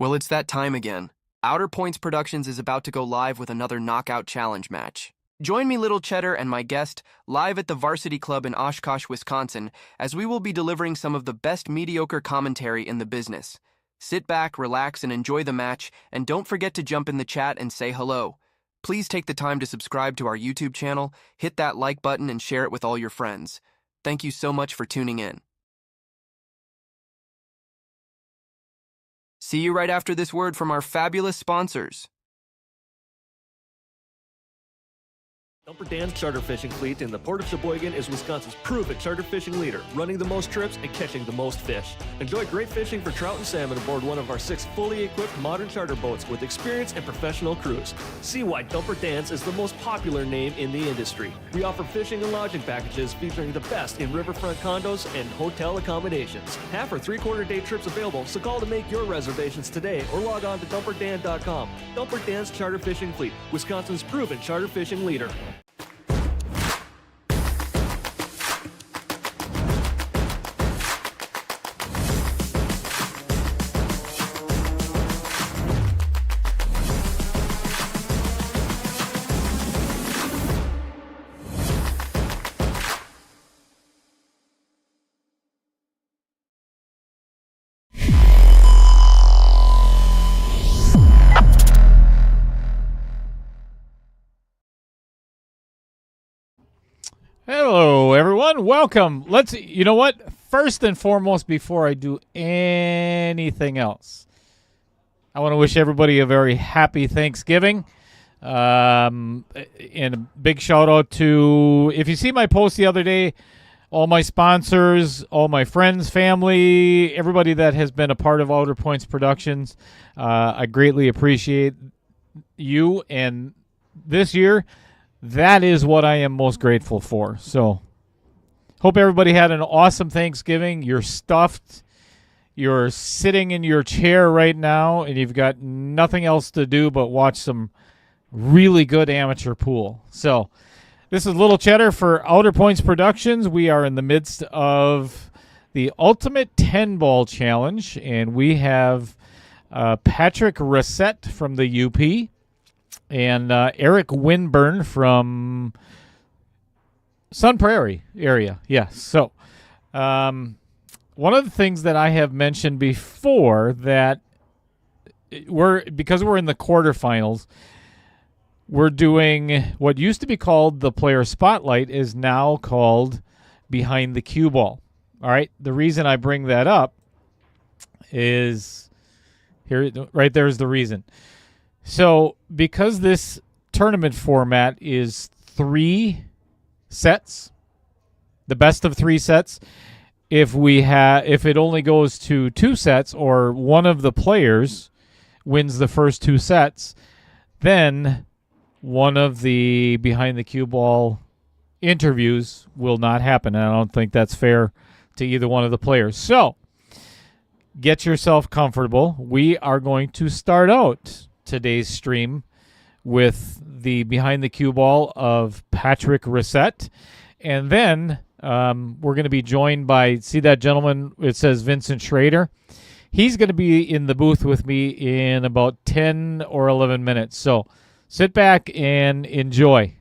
Well, it's that time again. Outer Points Productions is about to go live with another Knockout Challenge match. Join me, Little Cheddar, and my guest live at the Varsity Club in Oshkosh, Wisconsin, as we will be delivering some of the best mediocre commentary in the business. Sit back, relax, and enjoy the match, and don't forget to jump in the chat and say hello. Please take the time to subscribe to our YouTube channel, hit that like button, and share it with all your friends. Thank you so much for tuning in. See you right after this word from our fabulous sponsors. Dumper Dan's charter fishing fleet in the Port of Sheboygan is Wisconsin's proven charter fishing leader, running the most trips and catching the most fish. Enjoy great fishing for trout and salmon aboard one of our 6 fully equipped modern charter boats with experienced and professional crews. See why Dumper Dan's is the most popular name in the industry. We offer fishing and lodging packages featuring the best in riverfront condos and hotel accommodations. Half or 3/4 day trips available, so call to make your reservations today or log on to dumperdan.com. Dumper Dan's charter fishing fleet, Wisconsin's proven charter fishing leader. Hello, everyone. Welcome. You know what? First and foremost, before I do anything else, I want to wish everybody a very happy Thanksgiving. And a big shout out to, if you see my post the other day, all my sponsors, all my friends, family, everybody that has been a part of Outer Points Productions. I greatly appreciate you. And this year, that is what I am most grateful for. So, hope everybody had an awesome Thanksgiving. You're stuffed. You're sitting in your chair right now, and you've got nothing else to do but watch some really good amateur pool. So, this is Little Cheddar for Outer Points Productions. We are in the midst of the Ultimate 10-Ball Challenge, and we have Patrick Racette from the UP. And Eric Winburn from Sun Prairie area. Yes. So one of the things that I have mentioned before that because we're in the quarterfinals, we're doing what used to be called the player spotlight is now called behind the cue ball. All right. The reason I bring that up is here, right there's the reason. So, because this tournament format is 3 sets, the best of 3 sets, if it only goes to 2 sets or one of the players wins the first 2 sets, then one of the behind the cue ball interviews will not happen. And I don't think that's fair to either one of the players. So, get yourself comfortable. We are going to start out today's stream with the behind the cue ball of Patrick Racette, and then we're going to be joined by, see that gentleman, it says Vincent Schrader. He's going to be in the booth with me in about 10 or 11 minutes, so sit back and enjoy.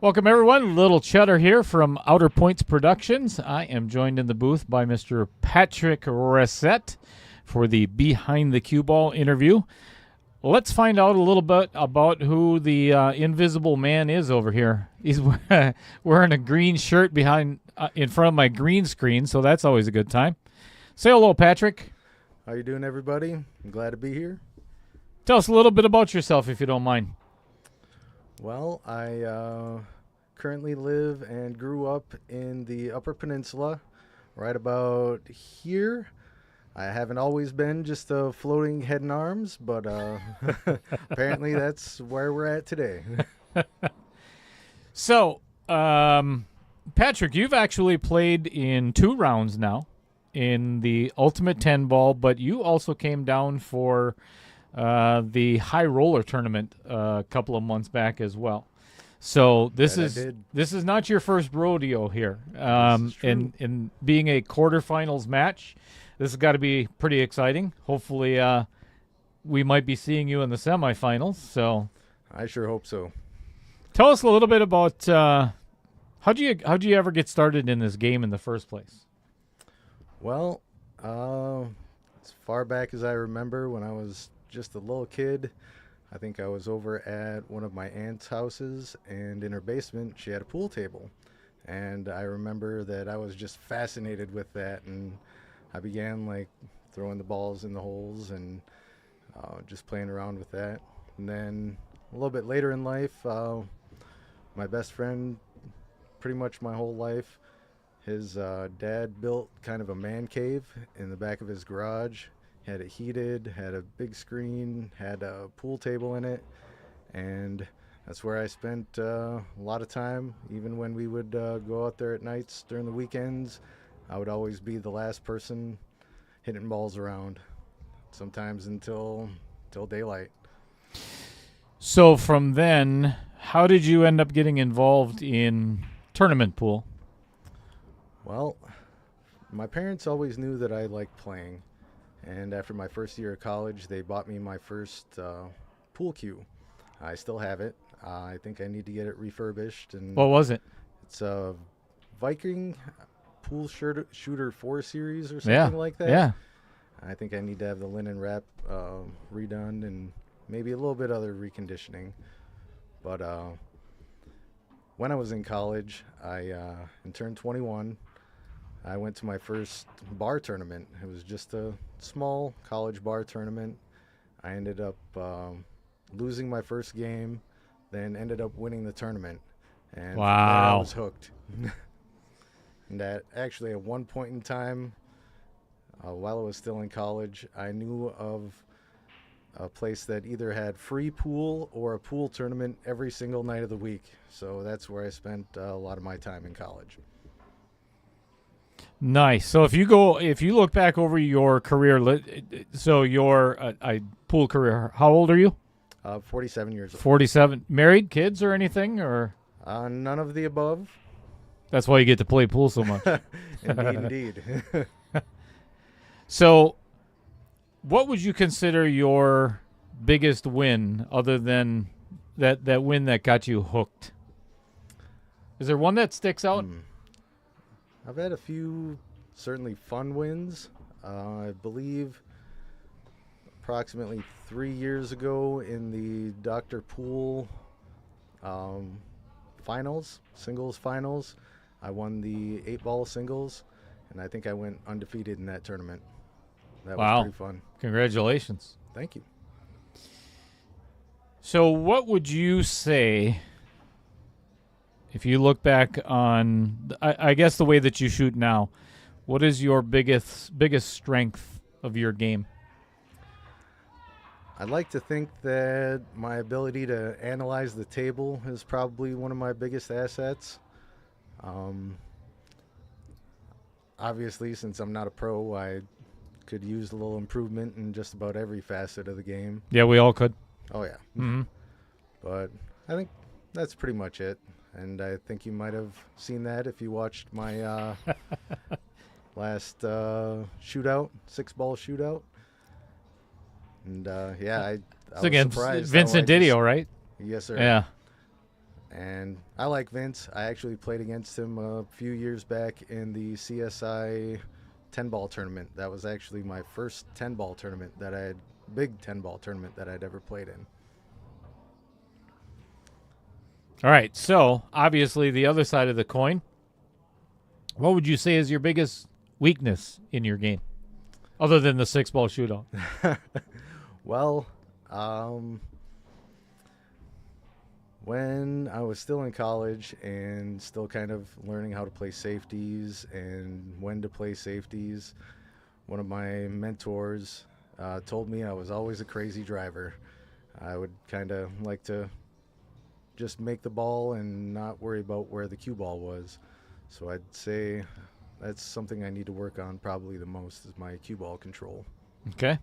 Welcome, everyone. Little Cheddar here from Outer Points Productions. I am joined in the booth by Mr. Patrick Racette for the Behind the Cue Ball interview. Let's find out a little bit about who the invisible man is over here. He's wearing a green shirt behind in front of my green screen, so that's always a good time. Say hello, Patrick. How you doing, everybody? I'm glad to be here. Tell us a little bit about yourself, if you don't mind. Well, I currently live and grew up in the Upper Peninsula, right about here. I haven't always been just a floating head and arms, but apparently that's where we're at today. So, Patrick, you've actually played in 2 rounds now in the Ultimate 10 Ball, but you also came down for the high roller tournament a couple of months back as well. So this That I is did. this is not your first rodeo here. This is true. In being a quarterfinals match, this has got to be pretty exciting. Hopefully, we might be seeing you in the semifinals. So I sure hope so. tell us a little bit about how'd you ever get started in this game in the first place? Well, as far back as I remember, when I was just a little kid, I think I was over at one of my aunt's houses, and in her basement, she had a pool table. And I remember that I was just fascinated with that, and I began like throwing the balls in the holes and just playing around with that. And then a little bit later in life, my best friend, pretty much my whole life, his dad built kind of a man cave in the back of his garage. Had it heated, had a big screen, had a pool table in it, and that's where I spent a lot of time. Even when we would go out there at nights during the weekends, I would always be the last person hitting balls around, sometimes until daylight. So from then, how did you end up getting involved in tournament pool? Well, my parents always knew that I liked playing. And after my first year of college, they bought me my first pool cue. I still have it. I think I need to get it refurbished. And What was it? it's a Viking pool shooter 4 series or something like that. Yeah. I think I need to have the linen wrap redone and maybe a little bit other reconditioning. But when I was in college, I turned 21. I went to my first bar tournament. It was just a small college bar tournament. I ended up losing my first game, then ended up winning the tournament. And from there I Wow. was hooked. And that actually at one point in time, while I was still in college, I knew of a place that either had free pool or a pool tournament every single night of the week. So that's where I spent a lot of my time in college. Nice. So if you look back over your career, so your pool career, how old are you? 47 years old. 47. Married, kids, or anything, or None of the above. that's why you get to play pool so much. Indeed. So, what would you consider your biggest win, other than that win that got you hooked? Is there one that sticks out? I've had a few certainly fun wins. I believe approximately 3 years ago in the Dr. Pool finals, singles finals, I won the 8-ball singles, and I think I went undefeated in that tournament. That Wow. was pretty fun. Congratulations. Thank you. So, what would you say if you look back on, I guess, the way that you shoot now? What is your biggest strength of your game? I'd like to think that my ability to analyze the table is probably one of my biggest assets. Obviously, since I'm not a pro, I could use a little improvement in just about every facet of the game. Yeah, we all could. Oh, yeah. Mm-hmm. But I think that's pretty much it. And I think you might have seen that if you watched my last shootout, 6-ball shootout. And yeah, I So was again, surprised. how I Vincent just- Didio, right? Yes, sir. Yeah. And I like Vince. I actually played against him a few years back in the CSI 10-ball tournament. That was actually my first 10-ball tournament big 10-ball tournament that I'd ever played in. All right. So obviously, the other side of the coin. What would you say is your biggest weakness in your game, other than the 6-ball shootout? Well, when I was still in college and still kind of learning how to play safeties and when to play safeties, one of my mentors told me I was always a crazy driver. I would kind of like to just make the ball and not worry about where the cue ball was. So I'd say that's something I need to work on probably the most is my cue ball control. Okay.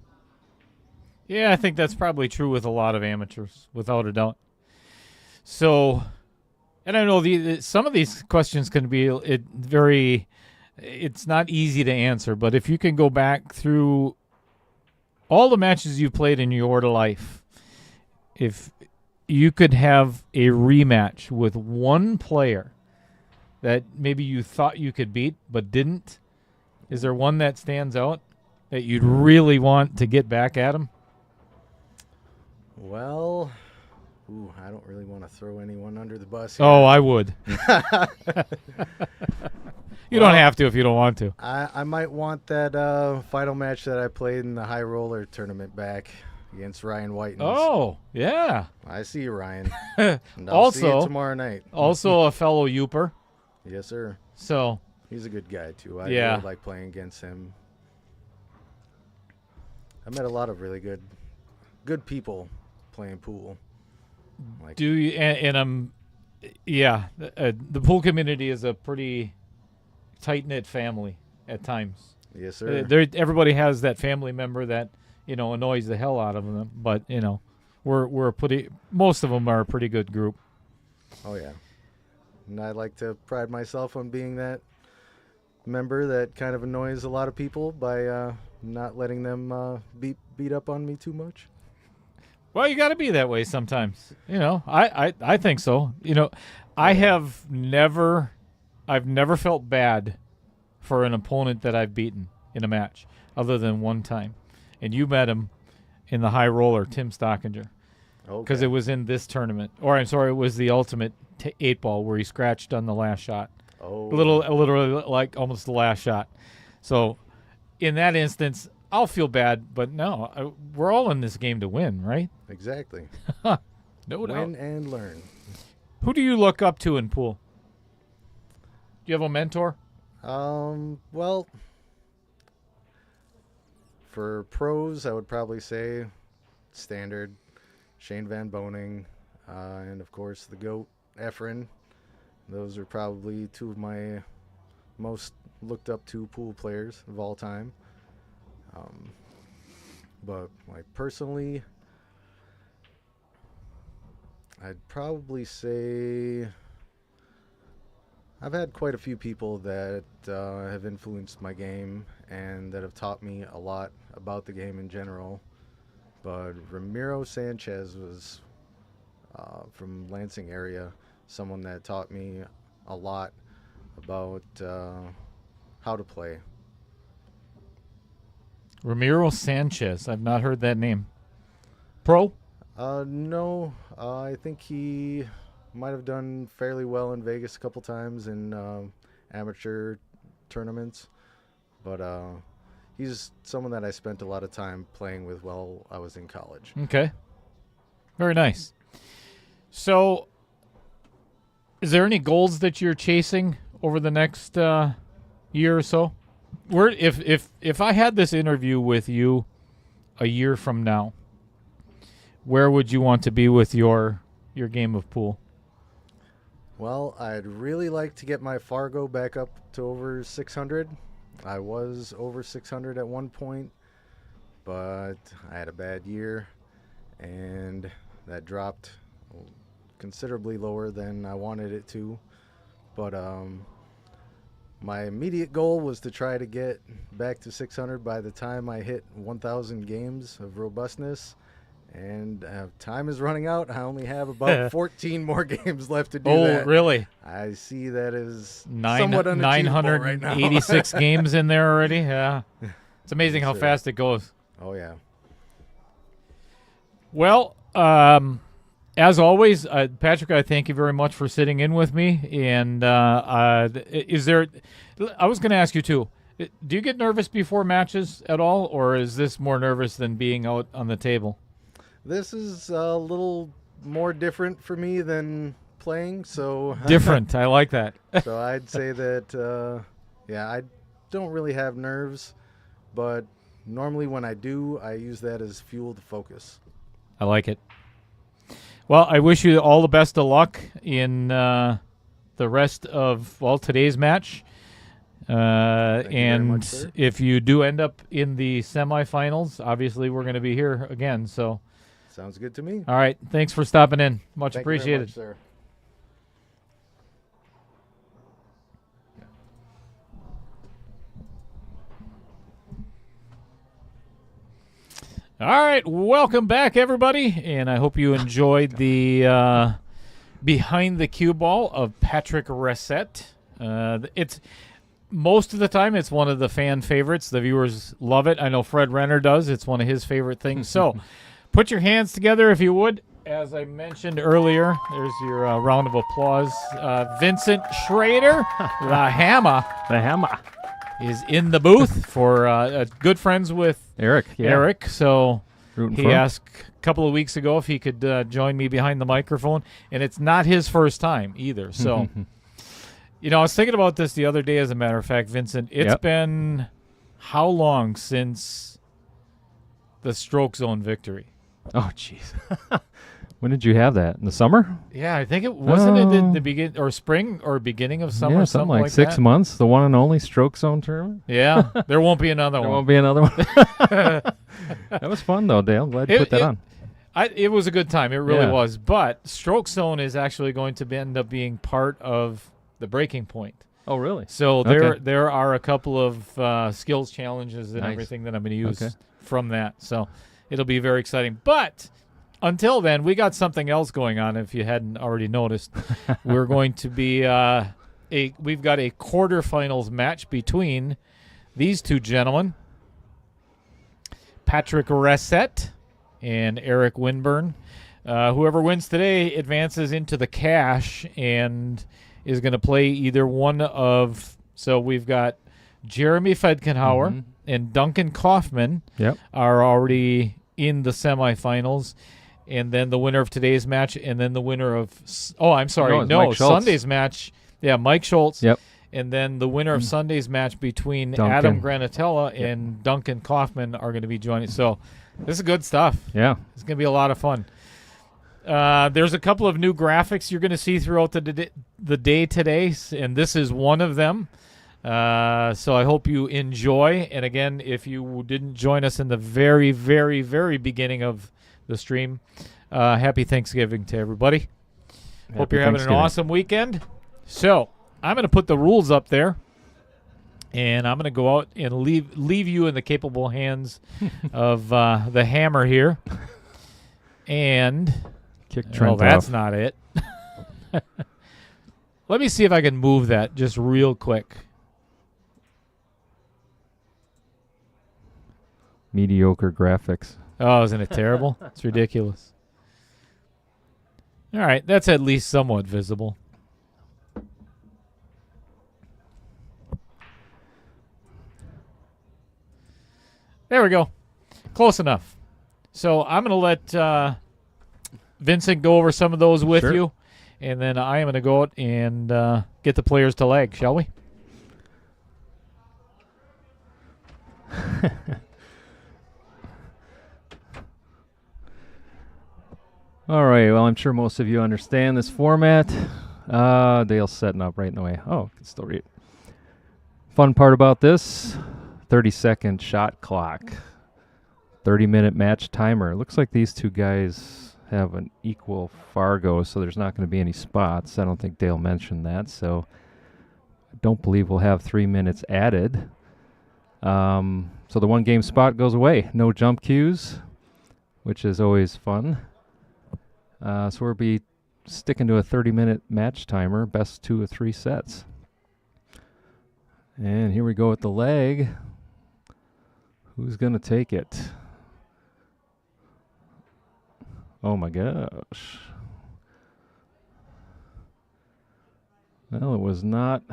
Yeah, I think that's probably true with a lot of amateurs, without a doubt. So, and I know some of these questions can be it's not easy to answer, but if you can go back through all the matches you played in your life, if you could have a rematch with one player that maybe you thought you could beat but didn't, is there one that stands out that you'd really want to get back at him? Well, I don't really want to throw anyone under the bus here. Oh, I would. You don't have to if you don't want to. I might want that final match that I played in the high roller tournament back against Ryan Whitens. Oh, yeah. I see you, Ryan. And I'll see you tomorrow night. Also a fellow Youper. Yes, sir. So he's a good guy, too. I Yeah. really like playing against him. I met a lot of really good people playing pool. Like, do you, and the pool community is a pretty tight-knit family at times. yes, sir. Everybody has that family member that, annoys the hell out of them, but, most of them are a pretty good group. Oh, yeah. And I like to pride myself on being that member that kind of annoys a lot of people by not letting them beat up on me too much. Well, you got to be that way sometimes. I think so. I've never felt bad for an opponent that I've beaten in a match, other than one time. And you met him in the high roller, Tim Stockinger, because it was in this tournament. Or I'm sorry, it was the ultimate 8-ball where he scratched on the last shot. Oh, Literally like almost the last shot. So in that instance, I'll feel bad, but no, we're all in this game to win, right? exactly. No doubt. Win and learn. Who do you look up to in pool? Do you have a mentor? Well, for pros, I would probably say standard Shane Van Boning, and of course the GOAT Efren. Those are probably two of my most looked up to pool players of all time. But like personally, I'd probably say I've had quite a few people that have influenced my game and that have taught me a lot about the game in general. But Ramiro Sanchez was from Lansing area, someone that taught me a lot about how to play. Ramiro Sanchez. I've not heard that name. Pro? No, I think he might have done fairly well in Vegas a couple times in amateur tournaments, but he's someone that I spent a lot of time playing with while I was in college. Okay. Very nice. So, is there any goals that you're chasing over the next year or so? If I had this interview with you a year from now, where would you want to be with your game of pool? Well, I'd really like to get my Fargo back up to over 600. I was over 600 at one point, but I had a bad year, and that dropped considerably lower than I wanted it to. But my immediate goal was to try to get back to 600 by the time I hit 1,000 games of robustness. And time is running out. I only have about 14 more games left to do that. Oh, really? I see that as somewhat unachievable right now. 986 games in there already? Yeah. It's amazing how sir. fast it goes. Oh, yeah. Well, as always, Patrick, I thank you very much for sitting in with me. And I was going to ask you, too, do you get nervous before matches at all, or is this more nervous than being out on the table? This is a little more different for me than playing, so Different. I like that. So I'd say that, I don't really have nerves, but normally when I do, I use that as fuel to focus. I like it. Well, I wish you all the best of luck in the rest of, today's match. you very much, And sir. if you do end up in the semifinals, obviously we're going to be here again. So, Sounds good to me. all right. Thanks for stopping in. Much Thank you very appreciated. much, sir. All right, welcome back, everybody, and I hope you enjoyed the behind the cue ball of Patrick Racette. It's most of the time it's one of the fan favorites. The viewers love it. I know Fred Renner does. It's one of his favorite things. So, put your hands together if you would. As I mentioned earlier, there's your round of applause. Vincent Schrader, the Hammer, The hammer. is in the booth for good friends with Eric. Yeah. Eric. So Rooting he for him. asked a couple of weeks ago if he could join me behind the microphone, and it's not his first time either. So, I was thinking about this the other day, as a matter of fact, Vincent. It's Yep. been how long since the Stroke Zone victory? Oh, jeez. When did you have that? In the summer? Yeah, I think it wasn't it Oh. the begin or spring or beginning of summer, Yeah, something like 6 that. months. The one and only Stroke Zone tournament. Yeah, there won't be another There one. won't be another one. That was fun, though, Dale. Glad you put that on. It was a good time. It really Yeah. was. But Stroke Zone is actually going to end up being part of the breaking point. Oh, really? So Okay. there are a couple of skills challenges and Nice. everything that I'm going to use Okay. from that. So it'll be very exciting. But until then, we got something else going on. If you hadn't already noticed, we're going to be we've got a quarterfinals match between these two gentlemen, Patrick Racette and Eric Winburn. Whoever wins today advances into the cash and is going to play either one of. So we've got Jeremy Fedkenhauer Mhm. and Duncan Kaufman Yep. are already in the semifinals. And then the winner of today's match, and then the winner of No, it's Mike Schultz. Sunday's match. Yeah, Mike Schultz. Yep. And then the winner of Sunday's match between Adam Granatella and Duncan Kaufman are going to be joining. So this is good stuff. Yeah. It's going to be a lot of fun. There's a couple of new graphics you're going to see throughout the day today, and this is one of them. So I hope you enjoy. And again, if you didn't join us in the very, very, very beginning of the stream, happy Thanksgiving to everybody. Hope Happy you're having an Thanksgiving. awesome weekend. So I'm going to put the rules up there, and I'm going to go out and leave you in the capable hands of the Hammer here. And Kick Trent that's off. not it. Let me see if I can move that just real quick. Mediocre graphics. Oh, isn't it terrible? It's ridiculous. All right, that's at least somewhat visible. There we go. Close enough. So I'm going to let Vincent go over some of those with Sure. you, and then I am going to go out and get the players to lag, shall we? All right. Well, I'm sure most of you understand this format. Dale's setting up right in the way. Oh, I can still read. Fun part about this, 30-second shot clock, 30-minute match timer. Looks like these two guys have an equal Fargo, so there's not going to be any spots. I don't think Dale mentioned that, so I don't believe we'll have 3 minutes added. So the one game spot goes away. No jump cues, which is always fun. So we'll be sticking to a 30-minute match timer, best 2 of 3 sets. And here we go with the leg. Who's going to take it? Oh my gosh. Well, it was not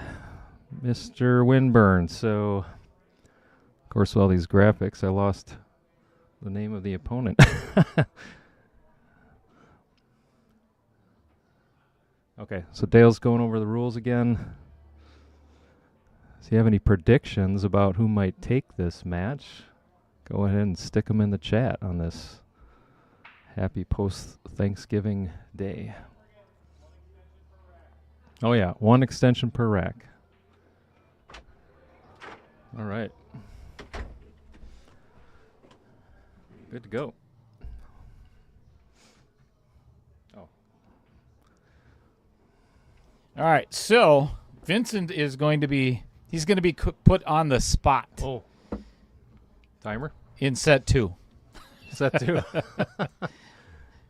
Mr. Winburn. So, of course, with all these graphics, I lost the name of the opponent. Okay, so Dale's going over the rules again. So you have any predictions about who might take this match? Go ahead and stick them in the chat on this happy post-Thanksgiving day. Oh yeah, 1 extension per rack. All right. Good to go. Oh. All right, so Vincent is going to be put on the spot Oh. Timer? in set 2. Set 2.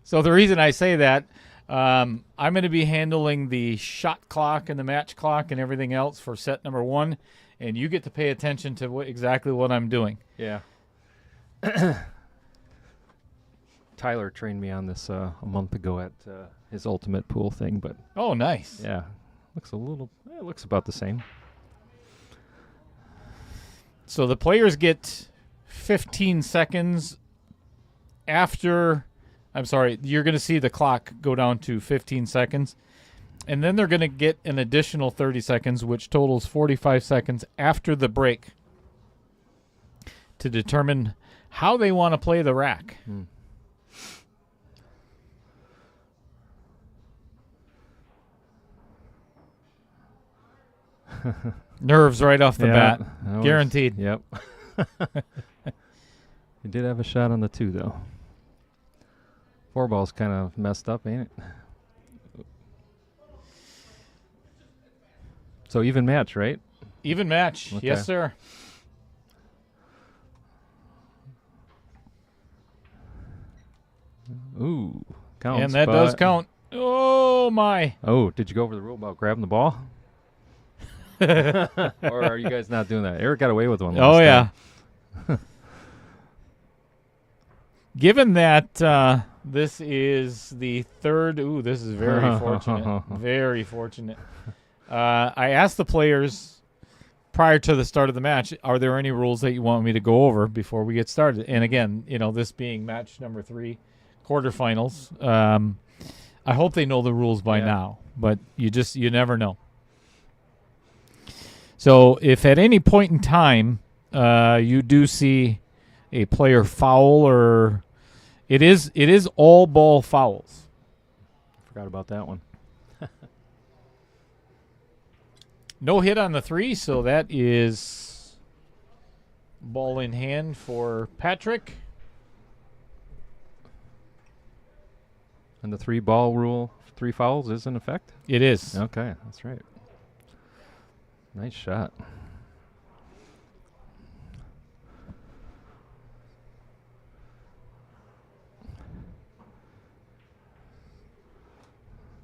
So the reason I say that, I'm going to be handling the shot clock and the match clock and everything else for set number 1, and you get to pay attention to exactly what I'm doing. Yeah. Tyler trained me on this a month ago at his ultimate pool thing, but Oh, nice. yeah, it looks about the same. So the players get 15 seconds after. I'm sorry, you're going to see the clock go down to 15 seconds. And then they're going to get an additional 30 seconds, which totals 45 seconds after the break to determine how they want to play the rack. Nerves right off the bat. Guaranteed. Yep. He did have a shot on the 2, though. 4 ball's kind of messed up, ain't it? So even match, right? Even match. Okay. Yes, sir. Ooh, counts. And that does count. Oh, my. Oh, did you go over the rule about grabbing the ball? Or are you guys not doing that? Eric got away with one. Oh, last yeah. time. Given that this is the third, this is very fortunate. Very fortunate. I asked the players prior to the start of the match, are there any rules that you want me to go over before we get started? And again, this being match number 3, quarterfinals, I hope they know the rules by now, but you never know. So if at any point in time you do see a player foul, or it is all ball fouls. Forgot about that one. No hit on the 3, so that is ball in hand for Patrick. And the 3 ball rule, 3 fouls is in effect? It is. Okay, that's right. Nice shot.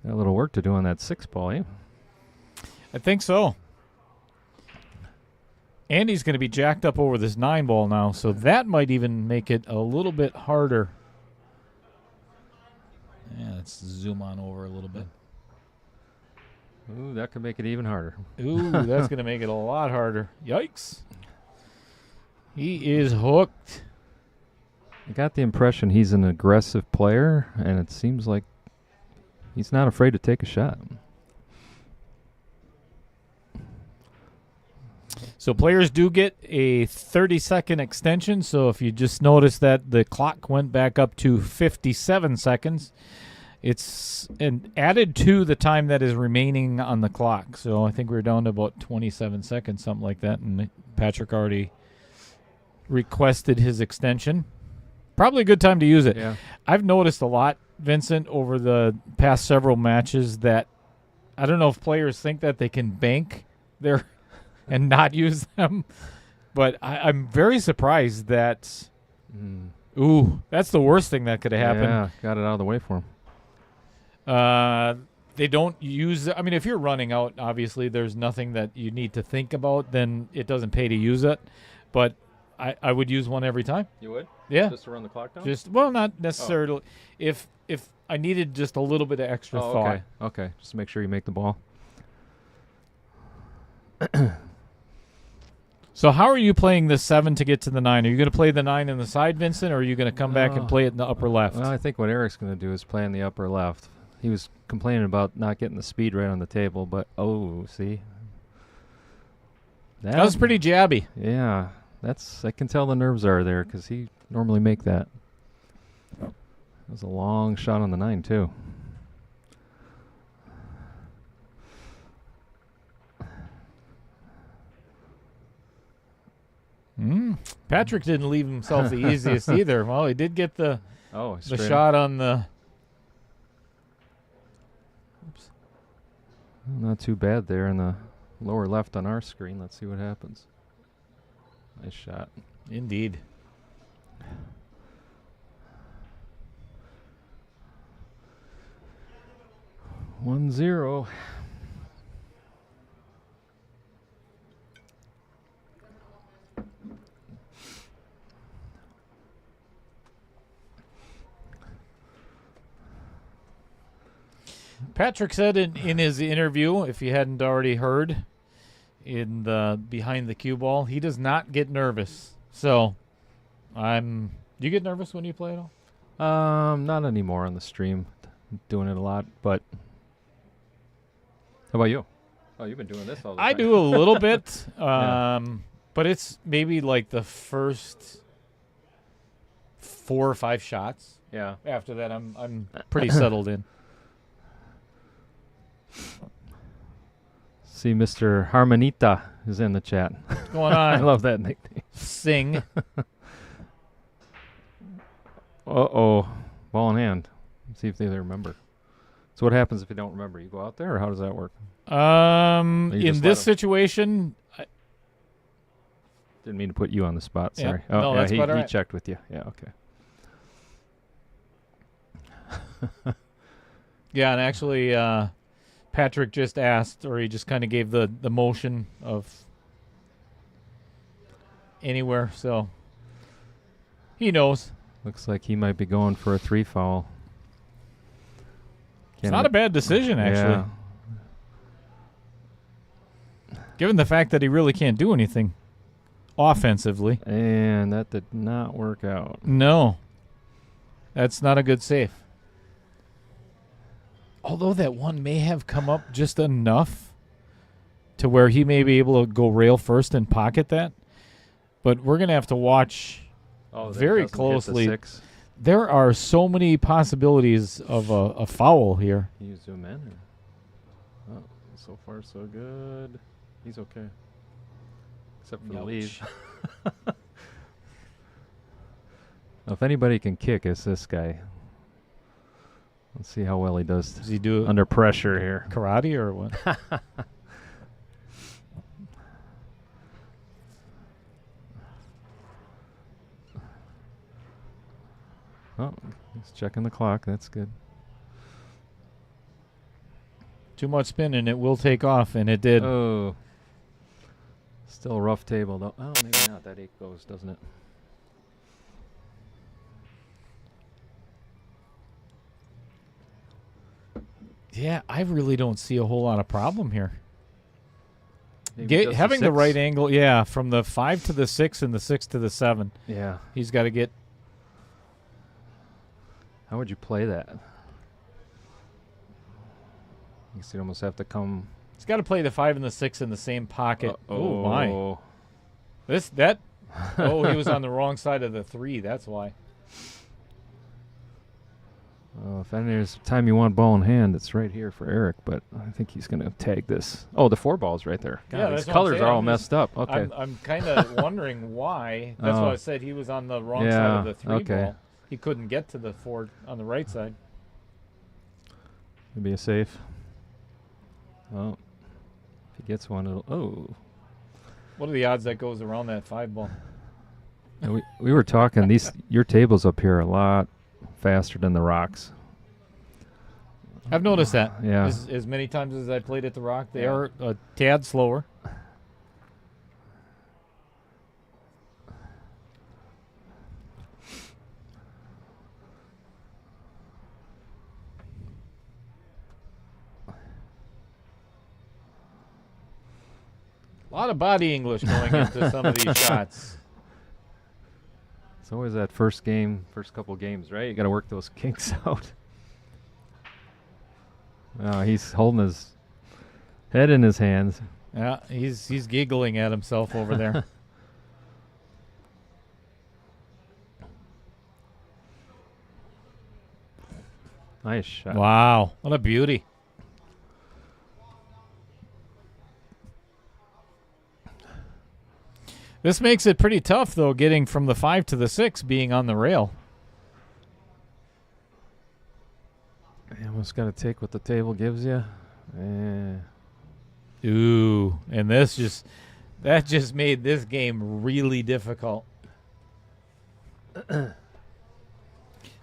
Got a little work to do on that 6 ball, eh? I think so. Andy's going to be jacked up over this 9 ball now, so that might even make it a little bit harder. Yeah, let's zoom on over a little bit. Ooh, that could make it even harder. Ooh, that's going to make it a lot harder. Yikes. He is hooked. I got the impression he's an aggressive player, and it seems like he's not afraid to take a shot. So players do get a 30-second extension. So if you just notice that the clock went back up to 57 seconds, it's added to the time that is remaining on the clock. So I think we're down to about 27 seconds, something like that. And Patrick already requested his extension. Probably a good time to use it. Yeah. I've noticed a lot, Vincent, over the past several matches that I don't know if players think that they can bank their and not use them, but I'm very surprised that. Ooh, that's the worst thing that could have happened. Yeah, got it out of the way for him. They don't use. I mean, if you're running out, obviously there's nothing that you need to think about. Then it doesn't pay to use it. But I would use one every time. You would? Yeah. Just to run the clock down? Not necessarily. If I needed just a little bit of extra thought. Okay. Just make sure you make the ball. So how are you playing the 7 to get to the 9? Are you going to play the 9 in the side, Vincent, or are you going to come back and play it in the upper left? Well, I think what Eric's going to do is play in the upper left. He was complaining about not getting the speed right on the table, but see? That was pretty jabby. Yeah, I can tell the nerves are there because he normally make that. That was a long shot on the 9, too. Patrick didn't leave himself the easiest either. Well, he did get the shot on the. Oops. Not too bad there in the lower left on our screen. Let's see what happens. Nice shot. Indeed. One zero. Patrick said in his interview, if you hadn't already heard, in the behind the cue ball, he does not get nervous. So, do you get nervous when you play at all? Not anymore on the stream. Doing it a lot, but how about you? Oh, you've been doing this all the time. I do a little bit, Yeah. but it's maybe like the first 4 or 5 shots. Yeah. After that, I'm pretty settled in. See, Mr. Harmonita is in the chat. What's going I on? love that nickname. Sing. Uh-oh. Ball in hand. Let's see if they remember. So what happens if you don't remember? You go out there, or how does that work? You In just this let 'em- situation, Didn't mean to put you on the spot. Yeah. Sorry. No, yeah, that's he quite all right. checked with you. Yeah, okay. yeah, and actually, Patrick just asked, or he just kind of gave the motion of anywhere, so he knows. Looks like he might be going for a 3 foul. It's not a bad decision, actually, Yeah. given the fact that he really can't do anything offensively. And that did not work out. No, that's not a good save. Although that one may have come up just enough to where he may be able to go rail first and pocket that. But we're going to have to watch very closely. There are so many possibilities of a foul here. Can you zoom in? Or? Oh, so far so good. He's okay. Except for the lead. If anybody can kick, it's this guy. Let's see how well he does. Does he do under pressure here? Karate or what? Oh, he's checking the clock. That's good. Too much spin and it will take off, and it did. Oh. Still a rough table, though. Oh, maybe not. That 8 goes, doesn't it? Yeah, I really don't see a whole lot of problem here. Maybe just Having the 6? right angle, yeah, from the 5 to the 6 and the 6 to the 7. Yeah. He's got to get. How would you play that? I guess you'd almost have to come. He's got to play the 5 and the 6 in the same pocket. Oh my! Oh, Oh, he was on the wrong side of the 3. That's why. if there's a time you want ball in hand, it's right here for Eric. But I think he's going to tag this. Oh, the 4 ball's right there. God, Yeah, these that's what I'm colors saying. are all I'm messed up. Okay. I'm kind of wondering why. That's Oh. why I said he was on the wrong side of the 3 okay. ball. He couldn't get to the 4 on the right side. Maybe a safe. Oh, if he gets one, it'll. Oh. What are the odds that goes around that 5 ball? Yeah, we were talking. Your tables up here are a lot faster than the rocks. I've noticed that. Yeah. As many times as I played at the Rock, they are a tad slower. A lot of body English going into some of these shots. It's always that first couple games, right? You got to work those kinks out. He's holding his head in his hands. Yeah, he's giggling at himself over there. Nice shot. Wow, what a beauty. This makes it pretty tough, though, getting from the 5 to the 6 being on the rail. You almost got to take what the table gives you. Ooh, and that just made this game really difficult.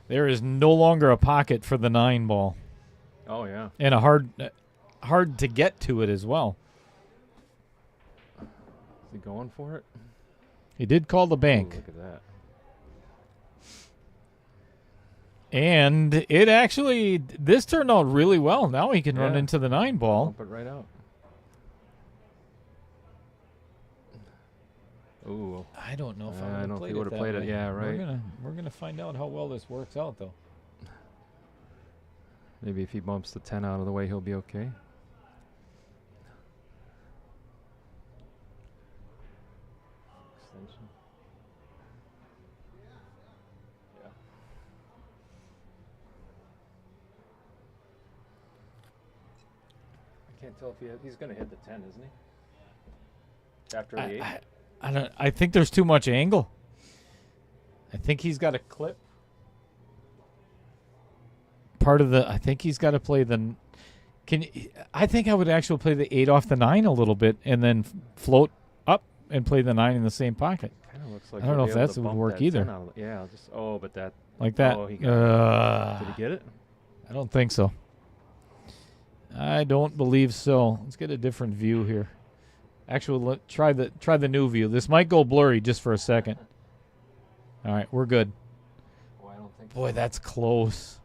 There is no longer a pocket for the 9 ball, Oh, yeah. and a hard to get to it as well. Is he going for it? He did call the Ooh, bank, look at that. and this turned out really well. Now he can run Yeah. into the 9 ball. Bump it right out. Ooh. I don't know if I I don't would know have if he played would've it that played it. way. Yeah, right. We're gonna find out how well this works out, though. Maybe if he bumps the 10 out of the way, he'll be okay. Extension. Yeah. I can't tell if he's going to hit the 10, isn't he? After the 8? I think there's too much angle. I think he's got to clip part of the. I think he's got to play the. I think I would actually play the 8 off the 9 a little bit and then float up and play the 9 in the same pocket. Kind of looks like I don't know he'll if be able that's to would bump work that 10 either. out of yeah, just but that Like that. Oh, he got it. Did he get it? I don't think so. I don't believe so. Let's get a different view here. Actually, try the new view. This might go blurry just for a second. All right, we're good. Boy, I don't think. Boy, that's close.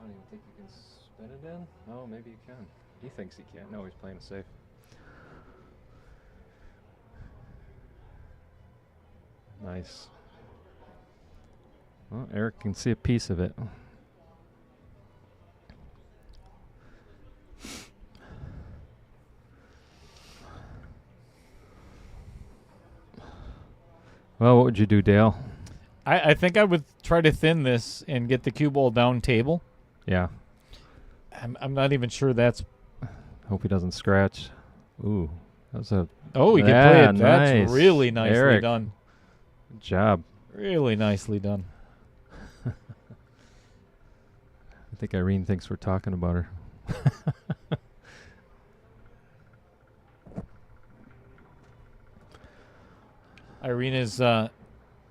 I don't even think you can spin it in. No, maybe you can. He thinks he can. No, he's playing it safe. Nice. Well, Eric can see a piece of it. Well, what would you do, Dale? I think I would try to thin this and get the cue ball down table. Yeah. I'm not even sure that's. Hope he doesn't scratch. Ooh, that was a Oh, he can Yeah, play it. nice. That's really nicely Eric. done. good job. Really nicely done. I think Irene thinks we're talking about her. Irene is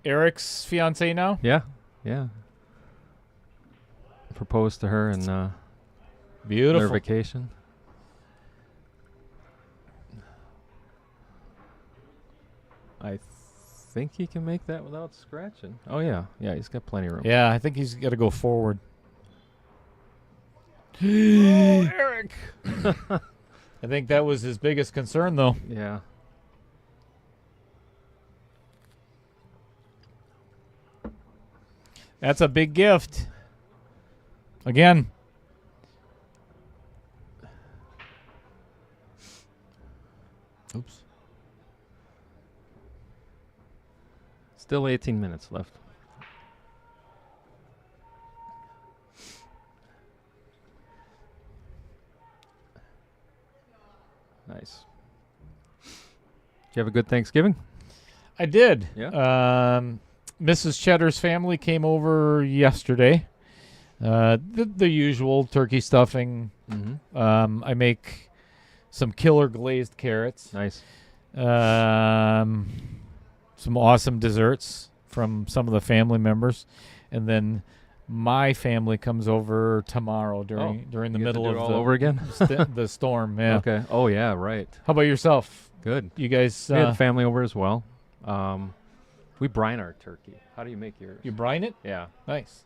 Eric's fiance now. Yeah, yeah. Proposed to her in their Beautiful. vacation. I think he can make that without scratching. Oh yeah, yeah. He's got plenty of room. Yeah, I think he's got to go forward. Oh, Eric. I think that was his biggest concern, though. Yeah. That's a big gift. Again. Oops. Still 18 minutes left. Nice. Did you have a good Thanksgiving? I did. Yeah. Mrs. Cheddar's family came over yesterday. The usual turkey stuffing. Mm-hmm. I make some killer glazed carrots. Nice. Some awesome desserts from some of the family members, and then my family comes over tomorrow during the You get to middle do of it all the over again. the storm. Yeah. Okay. Oh yeah, right. How about yourself? Good. You guys, We had family over as well. We brine our turkey. How do you make yours? you brine it? Yeah. Nice.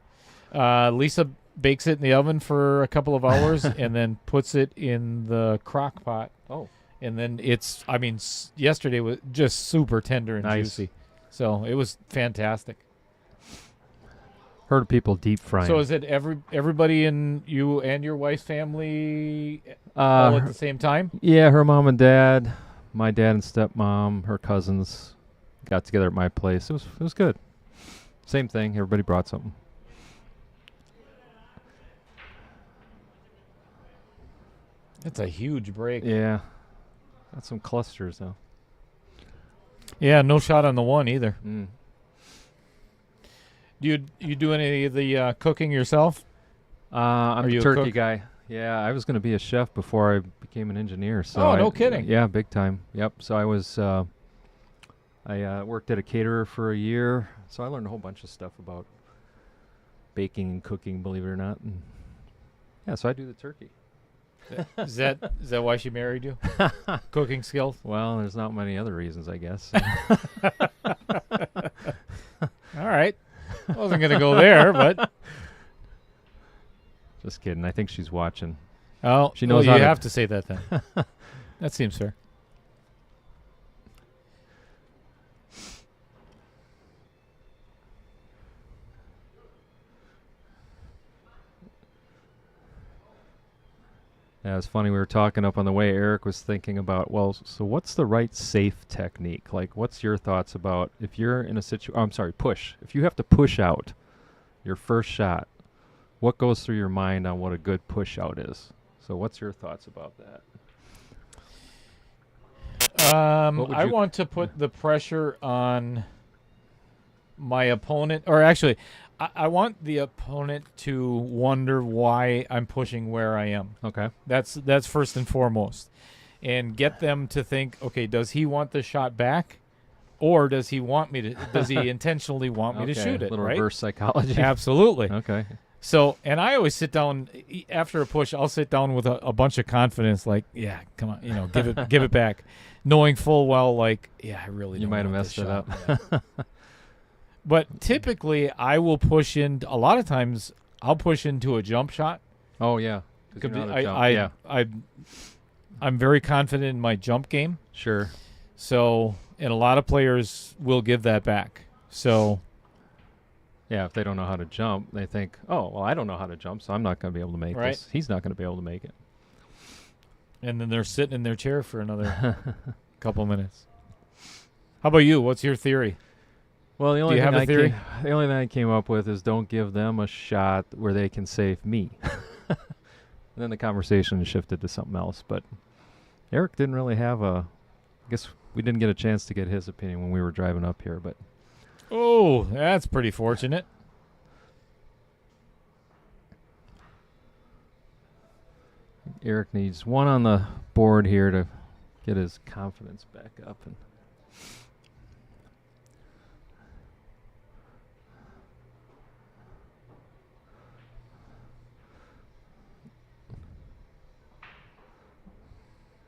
Lisa bakes it in the oven for a couple of hours and then puts it in the crock pot. Oh. And then yesterday was just super tender and Nice. juicy. So it was fantastic. Heard of people deep frying. So is it everybody in you and your wife's family all at the same time? Yeah, her mom and dad, my dad and stepmom, her cousins got together at my place. It was good. Same thing. Everybody brought something. That's a huge break. Yeah. Got some clusters though. Yeah, no shot on the one either. Mm. Do you do any of the cooking yourself? I'm Are a you a turkey cook? guy. Yeah, I was going to be a chef before I became an engineer. So Oh, no kidding. Yeah, big time. Yep. So I was I worked at a caterer for a year, so I learned a whole bunch of stuff about baking and cooking, believe it or not. And yeah, so I do the turkey. Is that why she married you? Cooking skills? Well, there's not many other reasons, I guess. All right. I wasn't going to go there, but Just kidding. I think she's watching. oh, She knows you how to- have to say that then. That seems fair. Yeah, it's funny. We were talking up on the way. Eric was thinking about, well, so what's the right safe technique? Like, what's your thoughts about if you're in a situation? I'm sorry, push. If you have to push out your first shot, what goes through your mind on what a good push out is? So, what's your thoughts about that? What would I you- want to put the pressure on my opponent, or actually, I want the opponent to wonder why I'm pushing where I am. Okay. That's first and foremost, and get them to think, okay, does he want the shot back, or does he want me to? Does he intentionally want me to shoot it? Little Right? reverse psychology. Absolutely. Okay. So, and I always sit down after a push. I'll sit down with a bunch of confidence, like, yeah, come on, give it back, knowing full well, like, yeah, I really You don't might have want messed this it shot. up. Yeah. But typically, I will push in. A lot of times, I'll push into a jump shot. Oh yeah. 'Cause you know how to jump. Yeah. I'm very confident in my jump game. Sure. So, and a lot of players will give that back. So, Yeah, if they don't know how to jump, they think, oh, well, I don't know how to jump, so I'm not going to be able to make Right. this. He's not going to be able to make it. and then they're sitting in their chair for another couple minutes. How about you? What's your theory? Well, the only you thing have a theory? the only thing I came up with is don't give them a shot where they can save me. And then the conversation shifted to something else. But Eric didn't really have I guess we didn't get a chance to get his opinion when we were driving up here. But Oh, that's pretty fortunate. Eric needs one on the board here to get his confidence back up. And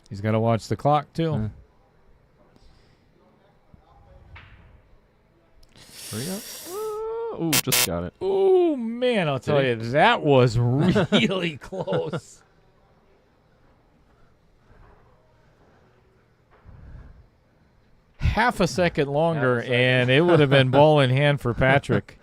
He's got to watch the clock too. There we go. Oh, just got it. Oh man, I'll tell you, that was really close. Half a second longer, and it would have been ball in hand for Patrick.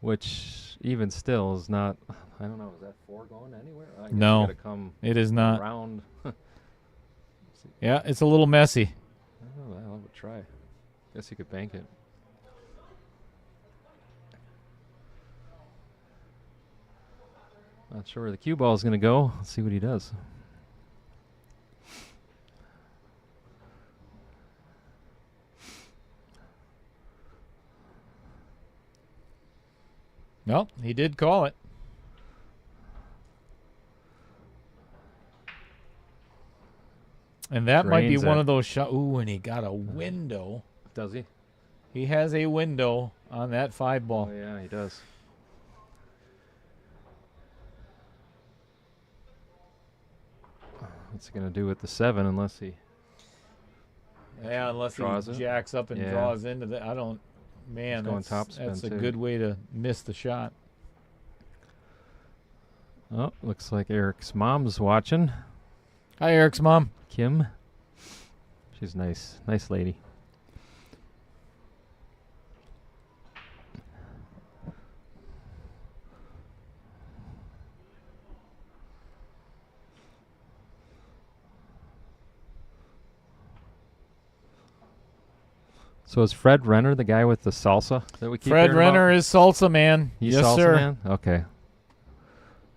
Which even still is not. I don't know. Is that 4 going anywhere? I guess No. you gotta come It is not. around. Yeah, it's a little messy. Oh, well, I would try. Guess you could bank it. Not sure where the cue ball is going to go. Let's see what he does. No, he did call it. And that might be Drains one it. of those shots. Ooh, and he got a window. Does he? He has a window on that 5 ball. Oh, yeah, he does. What's he going to do with the 7 unless he... Yeah, unless Draws he it. jacks up and Yeah. draws into the. I don't. Man, He's going that's, topspin, that's a too. good way to miss the shot. Oh, looks like Eric's mom's watching. Hi, Eric's mom. Kim. She's nice. Nice lady. So is Fred Renner the guy with the salsa that we keep Fred hearing Renner about? is salsa man. He's yes, salsa sir. man? Okay.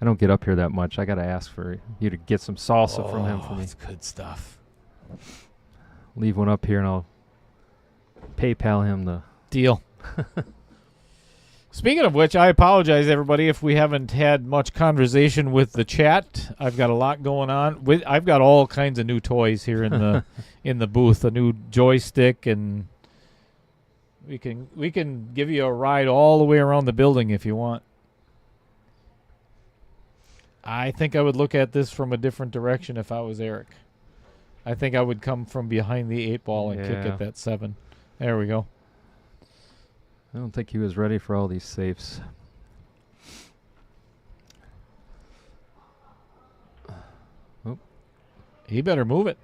I don't get up here that much. I got to ask for you to get some salsa from him for me. It's good stuff. leave one up here, and I'll PayPal him the Deal. Speaking of which, I apologize, everybody, if we haven't had much conversation with the chat. I've got a lot going on. I've got all kinds of new toys here in the in the booth. A new joystick, and we can give you a ride all the way around the building if you want. I think I would look at this from a different direction if I was Eric. I think I would come from behind the 8-ball and kick Yeah. at that 7. There we go. I don't think he was ready for all these safes. He better move it.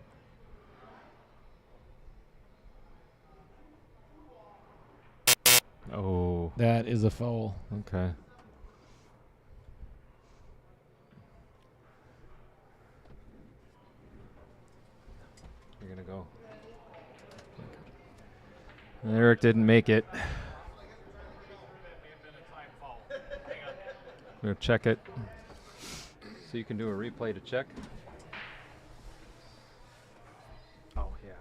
Oh, That is a foul. okay. You're going to go. Eric didn't make it. We're going to check it. So you can do a replay to check. Oh, yeah.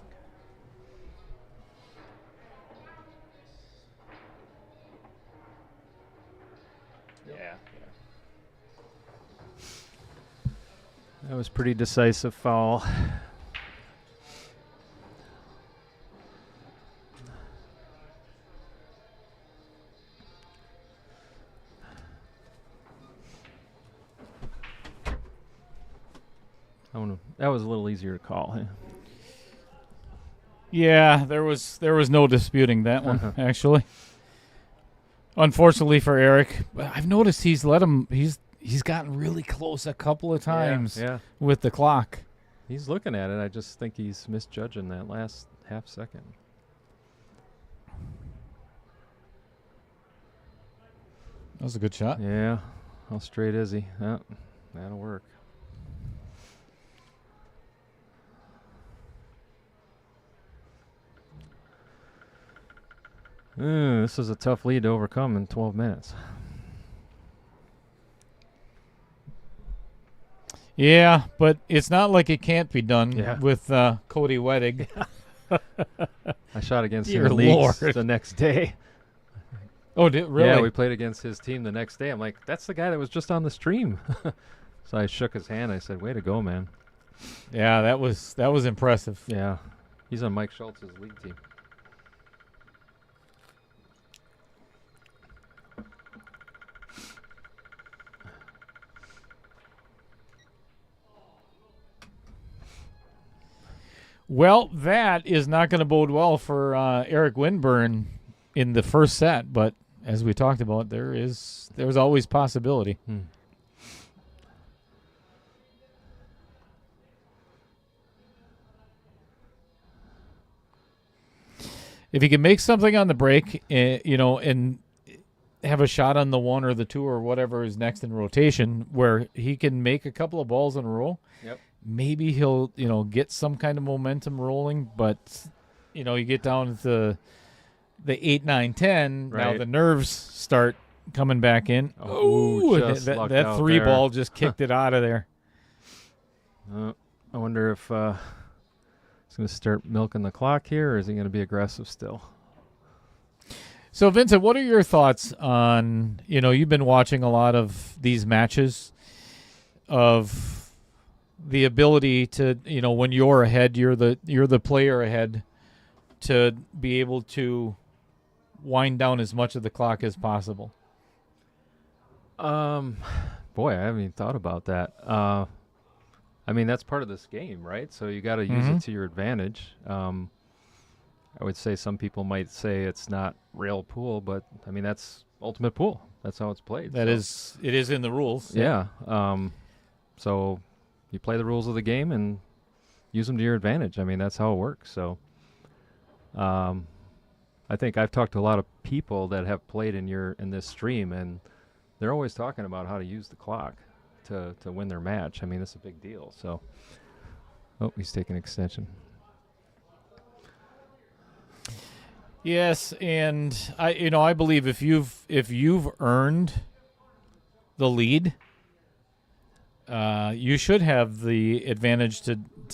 Yeah. That was pretty decisive foul. That was a little easier to call. Huh? Yeah, there was no disputing that one, actually. Unfortunately for Eric, I've noticed he's gotten really close a couple of times Yeah. with the clock. He's looking at it. I just think he's misjudging that last half second. That was a good shot. Yeah. How straight is he? Yeah, that'll work. This is a tough lead to overcome in 12 minutes. Yeah, but it's not like it can't be done Yeah. with Cody Wettig. I shot against Dear him in leagues Lord. the next day. Oh, really? Yeah, we played against his team the next day. I'm like, that's the guy that was just on the stream. So I shook his hand. I said, way to go, man. Yeah, that was impressive. Yeah. He's on Mike Schultz's league team. Well, that is not going to bode well for Eric Winburn in the first set, but as we talked about, there's always possibility. If he can make something on the break, and have a shot on the 1 or the 2 or whatever is next in rotation, where he can make a couple of balls in a row. Yep. Maybe he'll, get some kind of momentum rolling, but, you get down to the 8, 9, 10. Now Right. the nerves start coming back in. Oh, just lucked that out 3 there. ball just kicked it out of there. I wonder if he's going to start milking the clock here, or is he going to be aggressive still? So, Vincent, what are your thoughts on, you've been watching a lot of these matches of the ability to, when you're ahead, you're the player ahead, to be able to wind down as much of the clock as possible. Boy, I haven't even thought about that. I mean, that's part of this game, right? So you got to use it to your advantage. I would say some people might say it's not real pool, but I mean, that's ultimate pool. That's how it's played. It is in the rules. Yeah. So you play the rules of the game and use them to your advantage. I mean, that's how it works. So I think I've talked to a lot of people that have played in this stream, and they're always talking about how to use the clock to win their match. I mean, it's a big deal. So, he's taking extension. Yes, and I believe if you've earned the lead, you should have the advantage to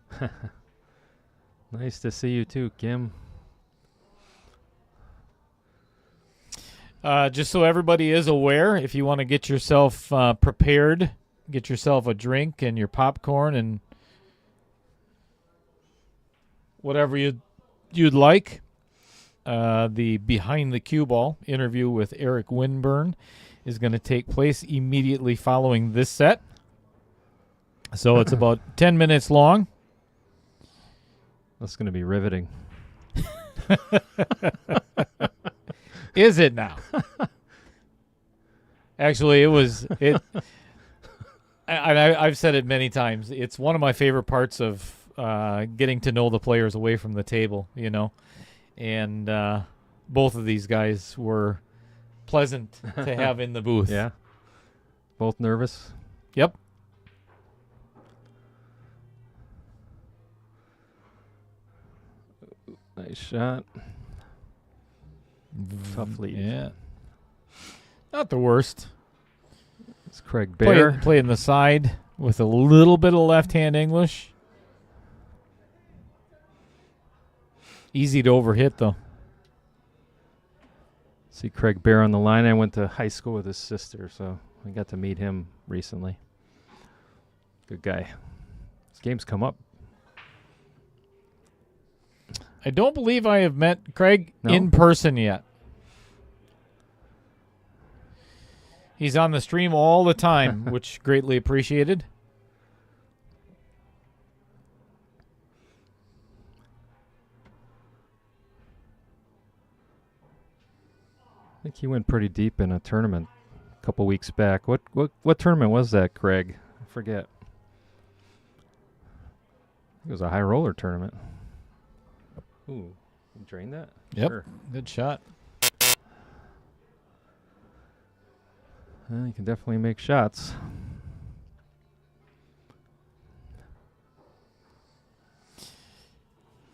Nice to see you too, Kim. Just so everybody is aware, if you want to get yourself prepared, get yourself a drink and your popcorn and whatever you'd like. The Behind the Cue Ball interview with Eric Winburn is going to take place immediately following this set. So it's about 10 minutes long. That's going to be riveting. Is it now? Actually, I've said it many times. It's one of my favorite parts of getting to know the players away from the table, And both of these guys were pleasant to have in the booth. Yeah. Both nervous. Yep. Nice shot. Tough lead. Yeah. Not the worst. It's Craig Bear. Playing the side with a little bit of left-hand English. Easy to overhit, though. See Craig Bear on the line. I went to high school with his sister, so I got to meet him recently. Good guy. This game's come up. I don't believe I have met Craig No? in person yet. He's on the stream all the time, which greatly appreciated. I think he went pretty deep in a tournament a couple weeks back. What tournament was that, Craig? I forget. It was a high roller tournament. Ooh, you drained that? Yep, Sure. good shot. Well, you can definitely make shots.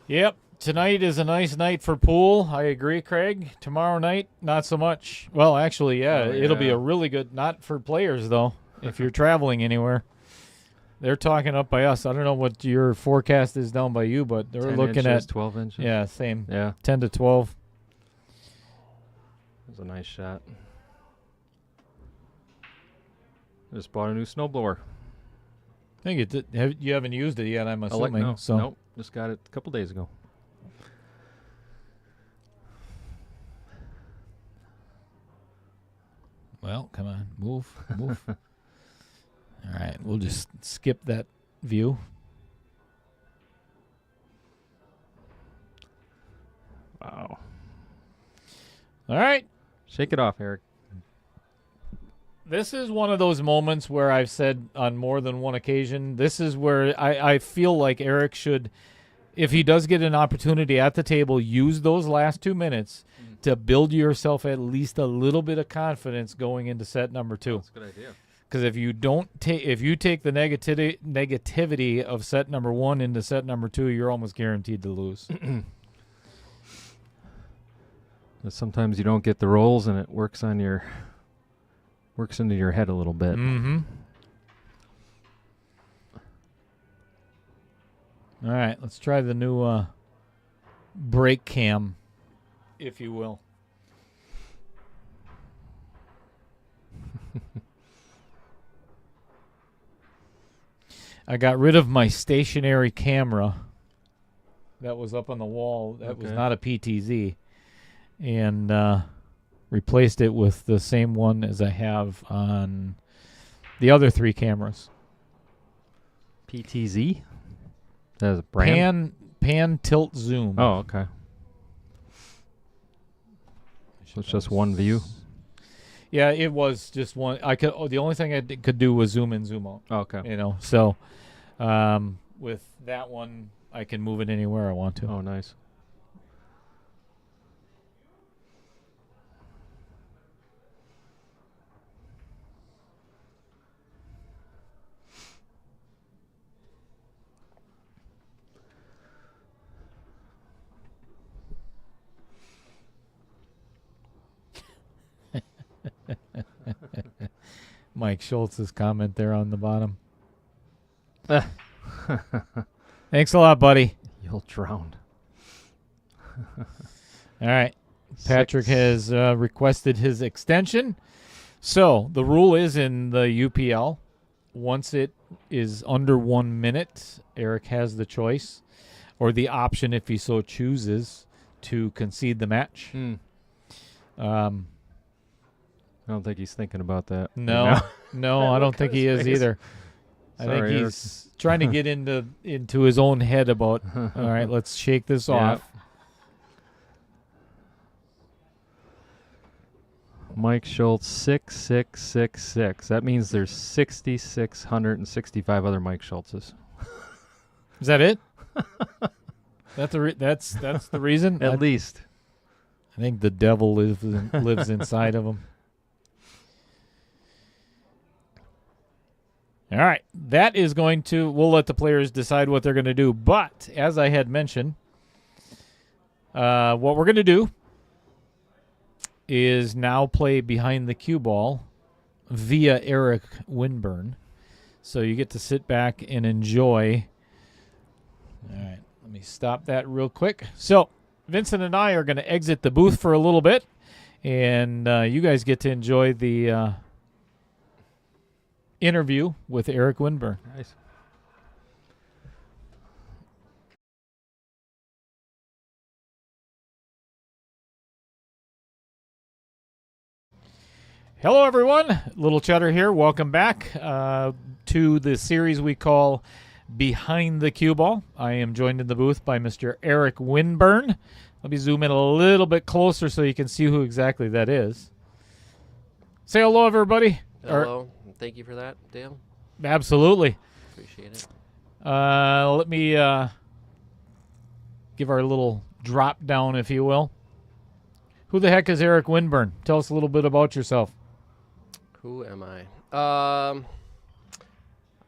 Yep, tonight is a nice night for pool. I agree, Craig. Tomorrow night, not so much. Well, actually, it'll be yeah. a really good, not for players, though, if you're traveling anywhere. They're talking up by us. I don't know what your forecast is down by you, but they're 10 looking inches, at 12 inches. Yeah, same. Yeah. 10 to 12. That was a nice shot. Just bought a new snowblower. I think it did. You haven't used it yet, I'm assuming. Nope. Just got it a couple days ago. Well, come on. Move. All right, we'll just skip that view. Wow. All right. Shake it off, Eric. This is one of those moments where I've said on more than one occasion, this is where I feel like Eric should, if he does get an opportunity at the table, use those last 2 minutes to build yourself at least a little bit of confidence going into set number 2. That's a good idea. Because if you take the negativity of set number 1 into set number 2, you're almost guaranteed to lose. Sometimes you don't get the rolls, and it works into your head a little bit. Mm-hmm. All right, let's try the new brake cam, if you will. I got rid of my stationary camera that was up on the wall. That was not a PTZ. And replaced it with the same one as I have on the other 3 cameras. PTZ? That's a brand? Pan tilt zoom. Oh, okay. So it's just one view? Yeah, it was just one. The only thing I could do was zoom in, zoom out. Oh, okay. So with that one, I can move it anywhere I want to. Oh, nice. Mike Schultz's comment there on the bottom. Thanks a lot, buddy. You'll drown. All right. Patrick has requested his extension. So the rule is in the UPL, once it is under 1 minute, Eric has the choice or the option, if he so chooses, to concede the match. I don't think he's thinking about that. No, right no, I don't think he is either. I think Sorry, he's trying to get into his own head about, all right, let's shake this off. Mike Schultz, 6666. That means there's 6,665 other Mike Schultzes. Is that it? That's the reason? At least. I think the devil lives inside of him. All right. That is going to, we'll let the players decide what they're going to do. But as I had mentioned, what we're going to do is now play behind the cue ball via Eric Winburn. So you get to sit back and enjoy. All right. Let me stop that real quick. So Vincent and I are going to exit the booth for a little bit, and you guys get to enjoy the interview with Eric Winburn. Nice. Hello, everyone. Little Cheddar here. Welcome back to the series we call Behind the Cue Ball. I am joined in the booth by Mr. Eric Winburn. Let me zoom in a little bit closer so you can see who exactly that is. Say hello, everybody. Hello. Thank you for that, Dale. Absolutely. Appreciate it. Let me give our little drop down, if you will. Who the heck is Eric Winburn? Tell us a little bit about yourself. Who am I?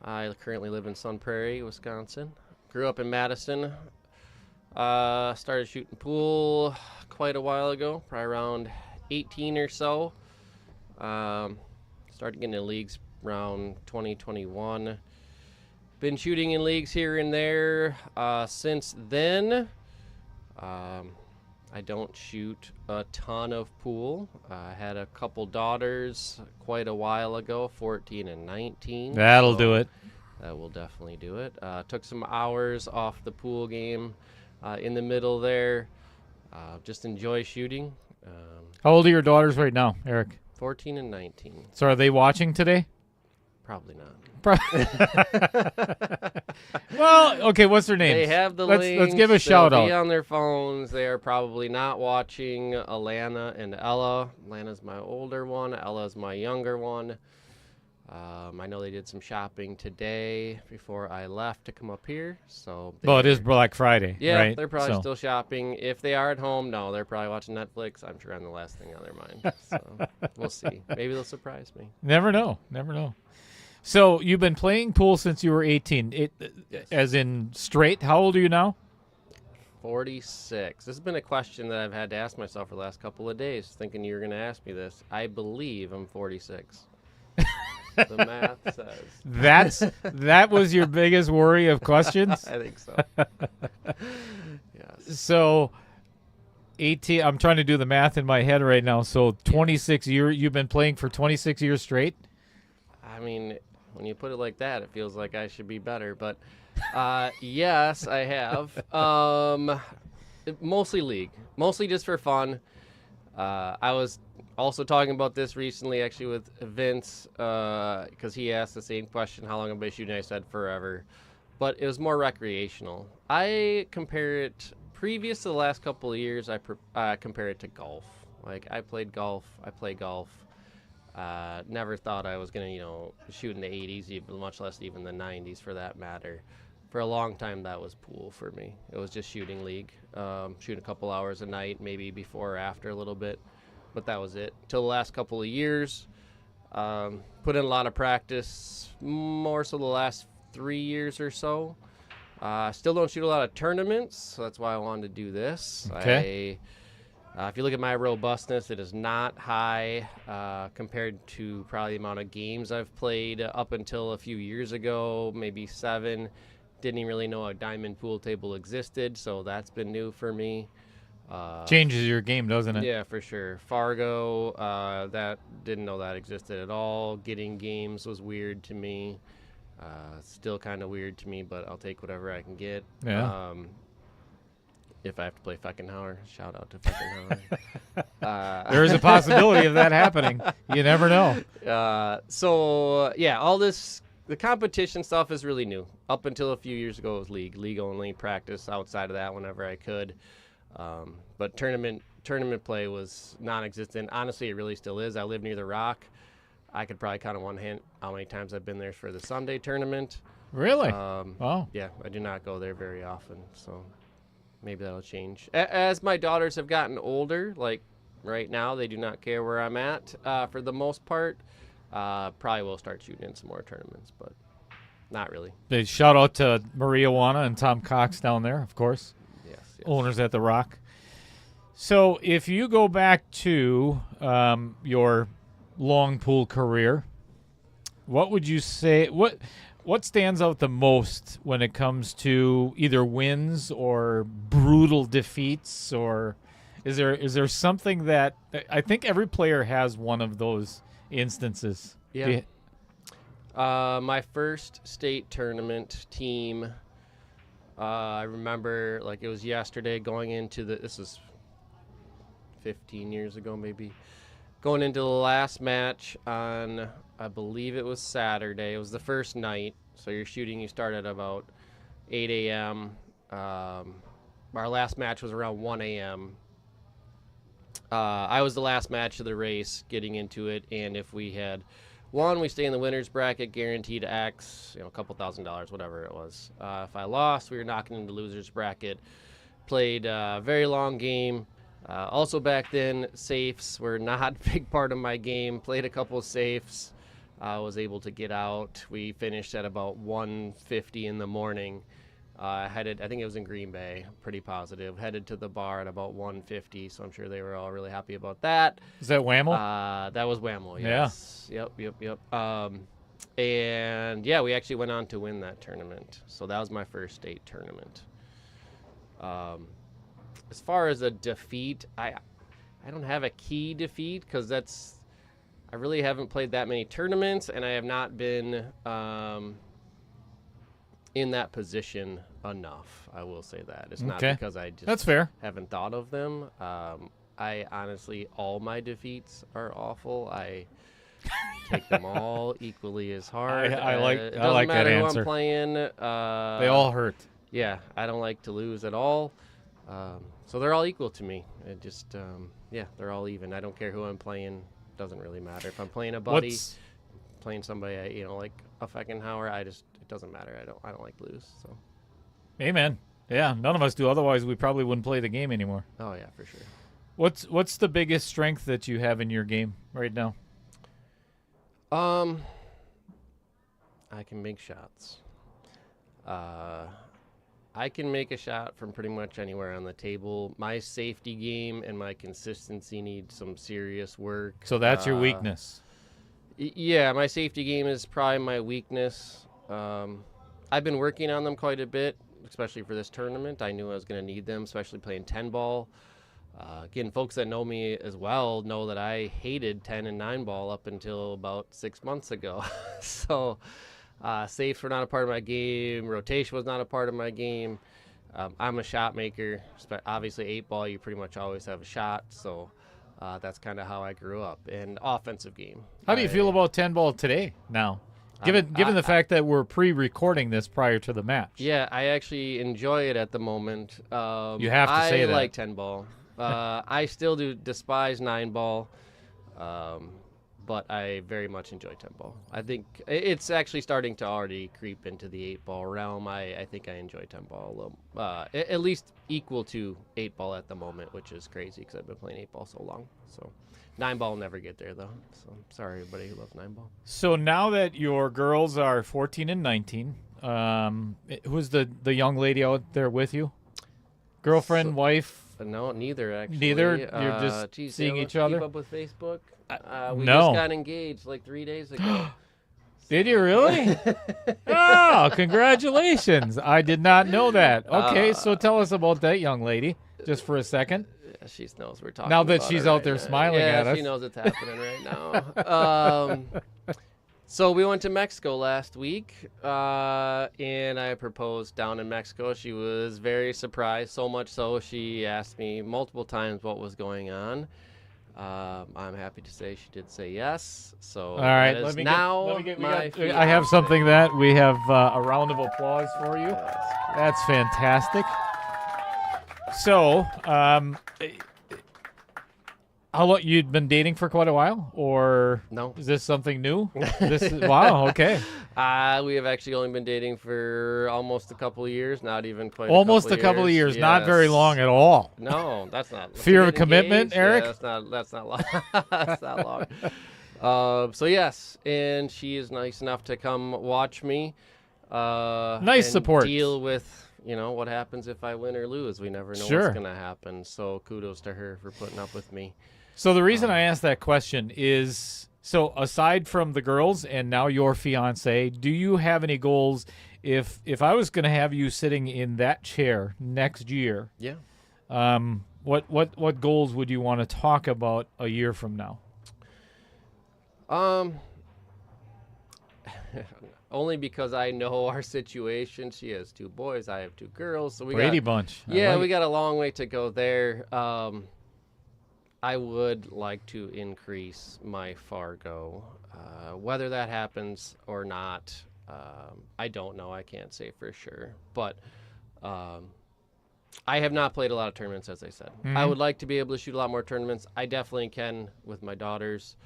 I currently live in Sun Prairie, Wisconsin. Grew up in Madison. Started shooting pool quite a while ago, probably around 18 or so. Started getting in leagues around 2021. Been shooting in leagues here and there since then. I don't shoot a ton of pool. I had a couple daughters quite a while ago, 14 and 19. That'll do it. That will definitely do it. Took some hours off the pool game in the middle there. Just enjoy shooting. How old are your daughters right now, Eric? 14 and 19. So are they watching today? Probably not. Well, okay, what's their names? They have the let's links. give a shout They'll out. be on their phones. They are probably not watching Alana and Ella. Alana's my older one. Ella's my younger one. I know they did some shopping today before I left to come up here. So Well, it is Black Friday, yeah, right? they're probably So- still shopping. If they are at home, no, they're probably watching Netflix. I'm sure I'm the last thing on their mind. So we'll see. Maybe they'll surprise me. Never know. Never know. So you've been playing pool since you were 18, as in straight. How old are you now? 46. This has been a question that I've had to ask myself for the last couple of days, thinking you were going to ask me this. I believe I'm 46. The math says. That was your biggest worry of questions? I think so. Yes. So 18, I'm trying to do the math in my head right now. So 26 years, you've been playing for 26 years straight? I mean, when you put it like that, it feels like I should be better. But yes, I have. Mostly league. Mostly just for fun. I was also talking about this recently, actually, with Vince, because he asked the same question, how long have I been shooting? I said forever. But it was more recreational. I compare it, previous to the last couple of years, I compare it to golf. Like, I played golf. I play golf. Never thought I was going to, shoot in the 80s, even, much less even the 90s for that matter. For a long time, that was pool for me. It was just shooting league, shooting a couple hours a night, maybe before or after a little bit. But that was it. Till the last couple of years, put in a lot of practice, more so the last 3 years or so. Still don't shoot a lot of tournaments, so that's why I wanted to do this. Okay. If you look at my robustness, it is not high compared to probably the amount of games I've played up until a few years ago, maybe 7. Didn't even really know a diamond pool table existed, so that's been new for me. Changes your game, doesn't it? Yeah, for sure. Fargo, that didn't know that existed at all. Getting games was weird to me. Still kind of weird to me, but I'll take whatever I can get. Yeah. If I have to play Feckenhauer, shout out to Feckenhauer. There is a possibility of that happening. You never know. So yeah, all this, the competition stuff is really new. Up until a few years ago, it was league only, practice outside of that whenever I could. But tournament play was non-existent. Honestly, it really still is. I live near the Rock. I could probably count on one hand how many times I've been there for the Sunday tournament. Really? Wow. Yeah, I do not go there very often, so maybe that'll change. As my daughters have gotten older, like right now, they do not care where I'm at for the most part. Probably will start shooting in some more tournaments, but not really. They shout out to Maria Wana and Tom Cox down there, of course. Yes. Owners at the Rock. So if you go back to your long pool career, what would you say? What stands out the most when it comes to either wins or brutal defeats, or is there something that I think every player has one of those instances? Yeah. My first state tournament team. I remember like it was yesterday going into this is 15 years ago maybe. Going into the last match on, I believe it was Saturday. It was the first night. So you're shooting, you start at about 8 a.m. Our last match was around 1 a.m. I was the last match of the race getting into it. And if we had won, we stay in the winner's bracket, guaranteed X, a couple $1,000s, whatever it was. If I lost, we were knocking into the loser's bracket. Played a very long game. Also back then, safes were not a big part of my game. Played a couple of safes. I was able to get out. We finished at about 1:50 in the morning. Headed, I think it was in Green Bay, pretty positive. Headed to the bar at about 1:50, so I'm sure they were all really happy about that. Is that Whammo? That was Whammo, yes. Yeah. Yep. And yeah, we actually went on to win that tournament. So that was my first state tournament. As far as a defeat, I don't have a key defeat because I really haven't played that many tournaments, and I have not been in that position enough. I will say that. It's not because I just That's fair. haven't thought of them. I honestly, all my defeats are awful. I take them all equally as hard. I like it that doesn't matter who answer. I'm playing. They all hurt. Yeah, I don't like to lose at all. So they're all equal to me. It just, they're all even. I don't care who I'm playing. Doesn't really matter. If I'm playing a buddy, playing somebody, like a Feckenhauer, it doesn't matter. I don't like to lose. So. Amen. Yeah, none of us do. Otherwise, we probably wouldn't play the game anymore. Oh yeah, for sure. What's the biggest strength that you have in your game right now? I can make shots. I can make a shot from pretty much anywhere on the table. My safety game and my consistency need some serious work. So that's your weakness. Yeah, my safety game is probably my weakness. I've been working on them quite a bit, especially for this tournament. I knew I was going to need them, especially playing 10 ball. Again, folks that know me as well know that I hated 10 and 9 ball up until about 6 months ago. So safes were not a part of my game. Rotation was not a part of my game. I'm a shot maker. Obviously, 8 ball, you pretty much always have a shot. So that's kind of how I grew up. And offensive game. How do you feel about 10 ball today now? Given the fact that we're pre-recording this prior to the match. Yeah, I actually enjoy it at the moment. You have to say that. I like 10 ball. I still do despise 9 ball, but I very much enjoy 10 ball. I think it's actually starting to already creep into the 8 ball realm. I think I enjoy 10 ball a little, at least equal to 8 ball at the moment, which is crazy because I've been playing 8 ball so long. So 9 ball will never get there though. So sorry everybody who loves 9 ball. So now that your girls are 14 and 19, who's the young lady out there with you? Girlfriend, wife? No, neither actually. Neither? You're just seeing each other? Keep up with Facebook. We no. just got engaged like 3 days ago. Did you really? Oh, congratulations. I did not know that. Okay, so tell us about that young lady, just for a second. Yeah, she knows we're talking Now that about she's her out right there now. smiling at us. She knows it's happening right now. So we went to Mexico last week, and I proposed down in Mexico. She was very surprised, so much so she asked me multiple times what was going on. I'm happy to say she did say yes. So All right, that is let me now get, my I have fiancé. something that we have a round of applause for you. That's fantastic. So, how long you'd been dating for quite a while, or No. is this something new? This is, wow, okay, We have actually only been dating for almost a couple of years, not even quite. almost a couple of years, not very Yes. long at all. No, that's not. to Fear of get commitment, engaged, Eric? Yeah, that's not long. That's not long. So yes, and she is nice enough to come watch me. Nice and support. Deal with what happens if I win or lose. We never know Sure. what's gonna happen. So kudos to her for putting up with me. So the reason I asked that question is, so aside from the girls and now your fiance, do you have any goals? If I was going to have you sitting in that chair next year, Yeah. what goals would you want to talk about a year from now? Only because I know our situation. She has 2 boys. I have 2 girls. So we Brady got, bunch. I Yeah, like we it. got a long way to go there. I would like to increase my Fargo. Whether that happens or not, I don't know. I can't say for sure. But I have not played a lot of tournaments, as I said. I would like to be able to shoot a lot more tournaments. I definitely can with my daughters.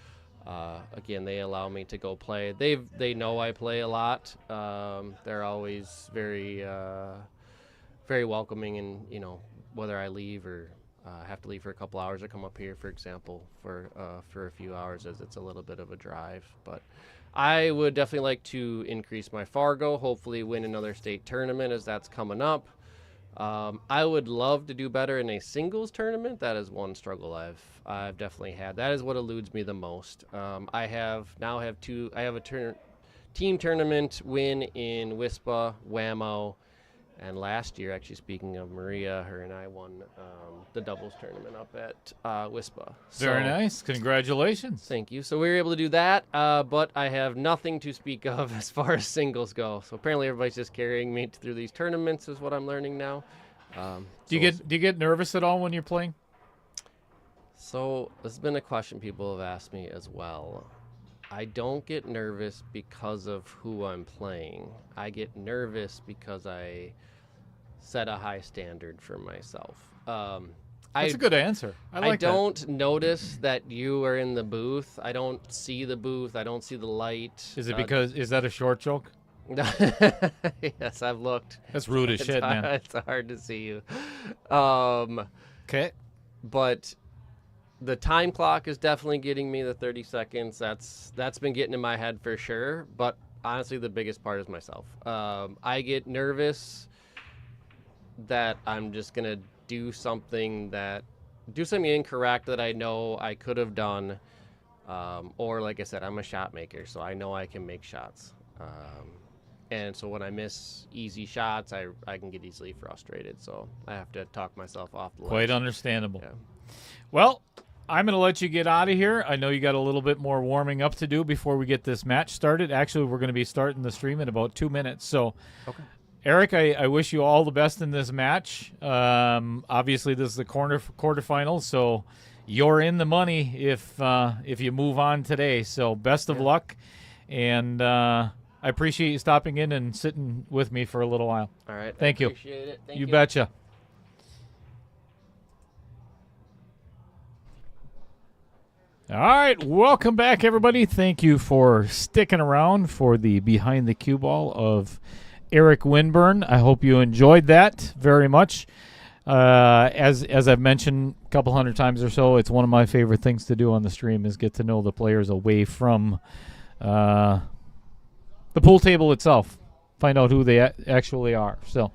Again, they allow me to go play. They know I play a lot. They're always very very welcoming, and whether I leave or have to leave for a couple hours or come up here, for example, for a few hours, as it's a little bit of a drive. But I would definitely like to increase my Fargo, hopefully win another state tournament as that's coming up. I would love to do better in a singles tournament. That is one struggle I've definitely had. That is what eludes me the most. I have a team tournament win in WISPA, WAMO, and last year, actually speaking of Maria, her and I won the doubles tournament up at WISPA. Very So, nice. Congratulations. Thank you. So we were able to do that, but I have nothing to speak of as far as singles go. So apparently everybody's just carrying me through these tournaments is what I'm learning now. Do you get nervous at all when you're playing? So this has been a question people have asked me as well. I don't get nervous because of who I'm playing. I get nervous because I set a high standard for myself. That's a good answer. I like that. don't notice that you are in the booth. I don't see the booth. I don't see the light. Is it because, is that a short joke? Yes, I've looked. That's rude as shit, man. It's hard to see you. Okay. But the time clock is definitely getting me the 30 seconds. That's been getting in my head for sure. But honestly, the biggest part is myself. I get nervous that I'm just gonna do something incorrect that I know I could have done, or like I said, I'm a shot maker, so I know I can make shots. And so when I miss easy shots, I can get easily frustrated. So I have to talk myself off the ledge. Quite understandable. Yeah. Well, I'm going to let you get out of here. I know you got a little bit more warming up to do before we get this match started. Actually, we're going to be starting the stream in about 2 minutes. So, Okay. Eric, I wish you all the best in this match. Obviously, this is the quarterfinals, so you're in the money if you move on today. So best of luck, and I appreciate you stopping in and sitting with me for a little while. All right. Thank you. Appreciate it. Thank You betcha. All right, welcome back, everybody. Thank you for sticking around for the Behind the Cue Ball of Eric Winburn. I hope you enjoyed that very much. As I've mentioned a couple hundred times or so, it's one of my favorite things to do on the stream is get to know the players away from the pool table itself. Find out who they actually are. So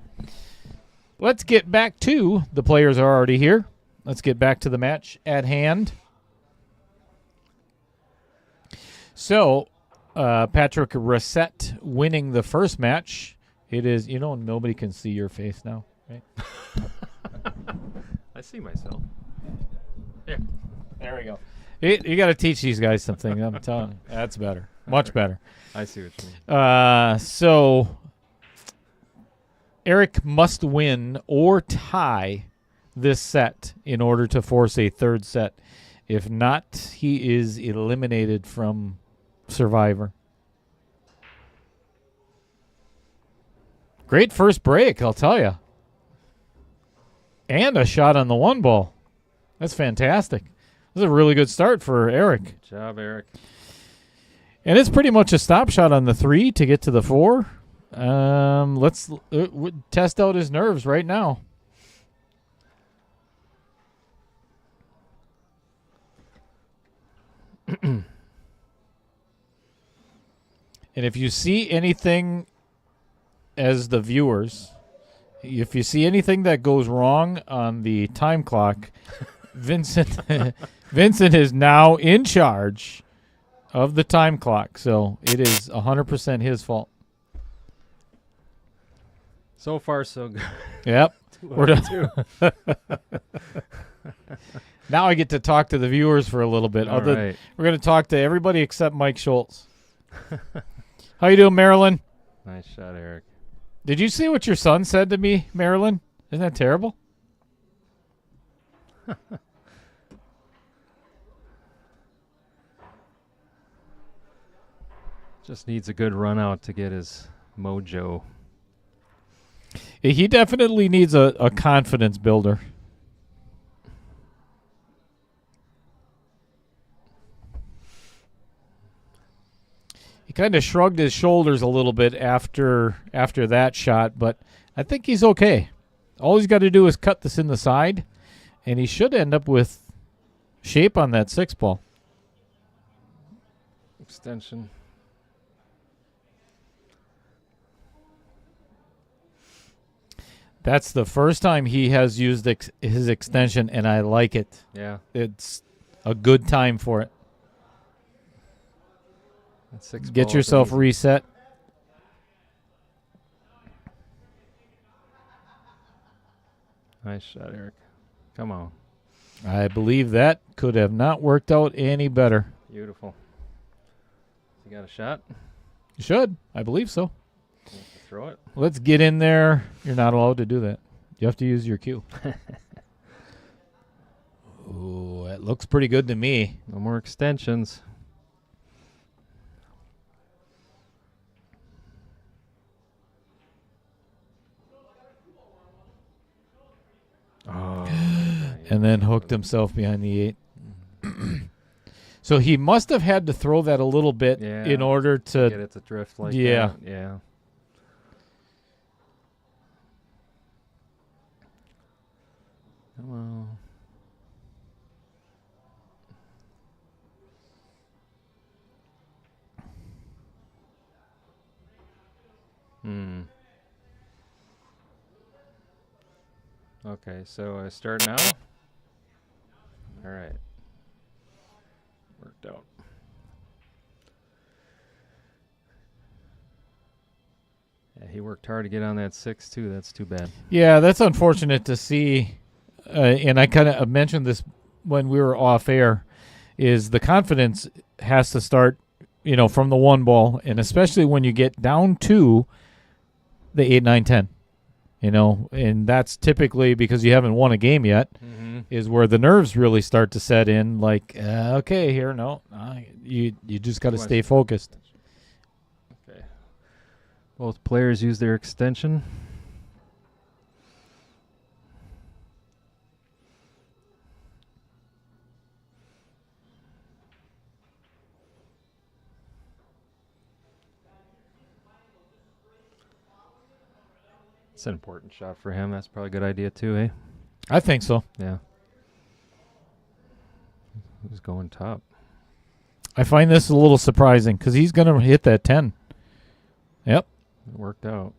let's get back to the players are already here. Let's get back to the match at hand. So Patrick Racette winning the first match. It is, nobody can see your face now, right? I see myself. There we go. You got to teach these guys something. I'm telling you. That's better. Much better. I see what you mean. So Eric must win or tie this set in order to force a third set. If not, he is eliminated from Survivor. Great first break, I'll tell you. And a shot on the one ball. That's fantastic. This is a really good start for Eric. Good job, Eric. And it's pretty much a stop shot on the 3 to get to the 4. Let's test out his nerves right now. And if you see anything as the viewers, if you see anything that goes wrong on the time clock, Vincent is now in charge of the time clock. So it is 100% his fault. So far, so good. Yep. We're done. Now I get to talk to the viewers for a little bit. All right. We're going to talk to everybody except Mike Schultz. How you doing, Marilyn? Nice shot, Eric. Did you see what your son said to me, Marilyn? Isn't that terrible? Just needs a good run out to get his mojo. He definitely needs a confidence builder. He kind of shrugged his shoulders a little bit after that shot, but I think he's okay. All he's got to do is cut this in the side, and he should end up with shape on that 6 ball. Extension. That's the first time he has used his extension, and I like it. Yeah. It's a good time for it. That 6 Get ball is yourself amazing. reset. Nice shot, Eric. Come on. I believe that could have not worked out any better. Beautiful. You got a shot? You should. I believe so. You have to throw it. Let's get in there. You're not allowed to do that. You have to use your cue. Ooh, that looks pretty good to me. No more extensions. Oh. And then hooked himself behind the 8. So he must have had to throw that a little bit Yeah. in order to... Get it to drift like Yeah. that. Yeah. Come on. Okay, so I start now. All right. Worked out. Yeah, he worked hard to get on that 6 too. That's too bad. Yeah, that's unfortunate to see. And I kind of mentioned this when we were off air, is the confidence has to start, from the 1 ball, and especially when you get down to the 8, 9, 10. And that's typically because you haven't won a game yet, is where the nerves really start to set in. Like, okay, here, you just got to stay focused. Okay. Both players use their extension. It's an important shot for him. That's probably a good idea too, eh? I think so. Yeah. Who's going top? I find this a little surprising because he's going to hit that 10. Yep. It worked out.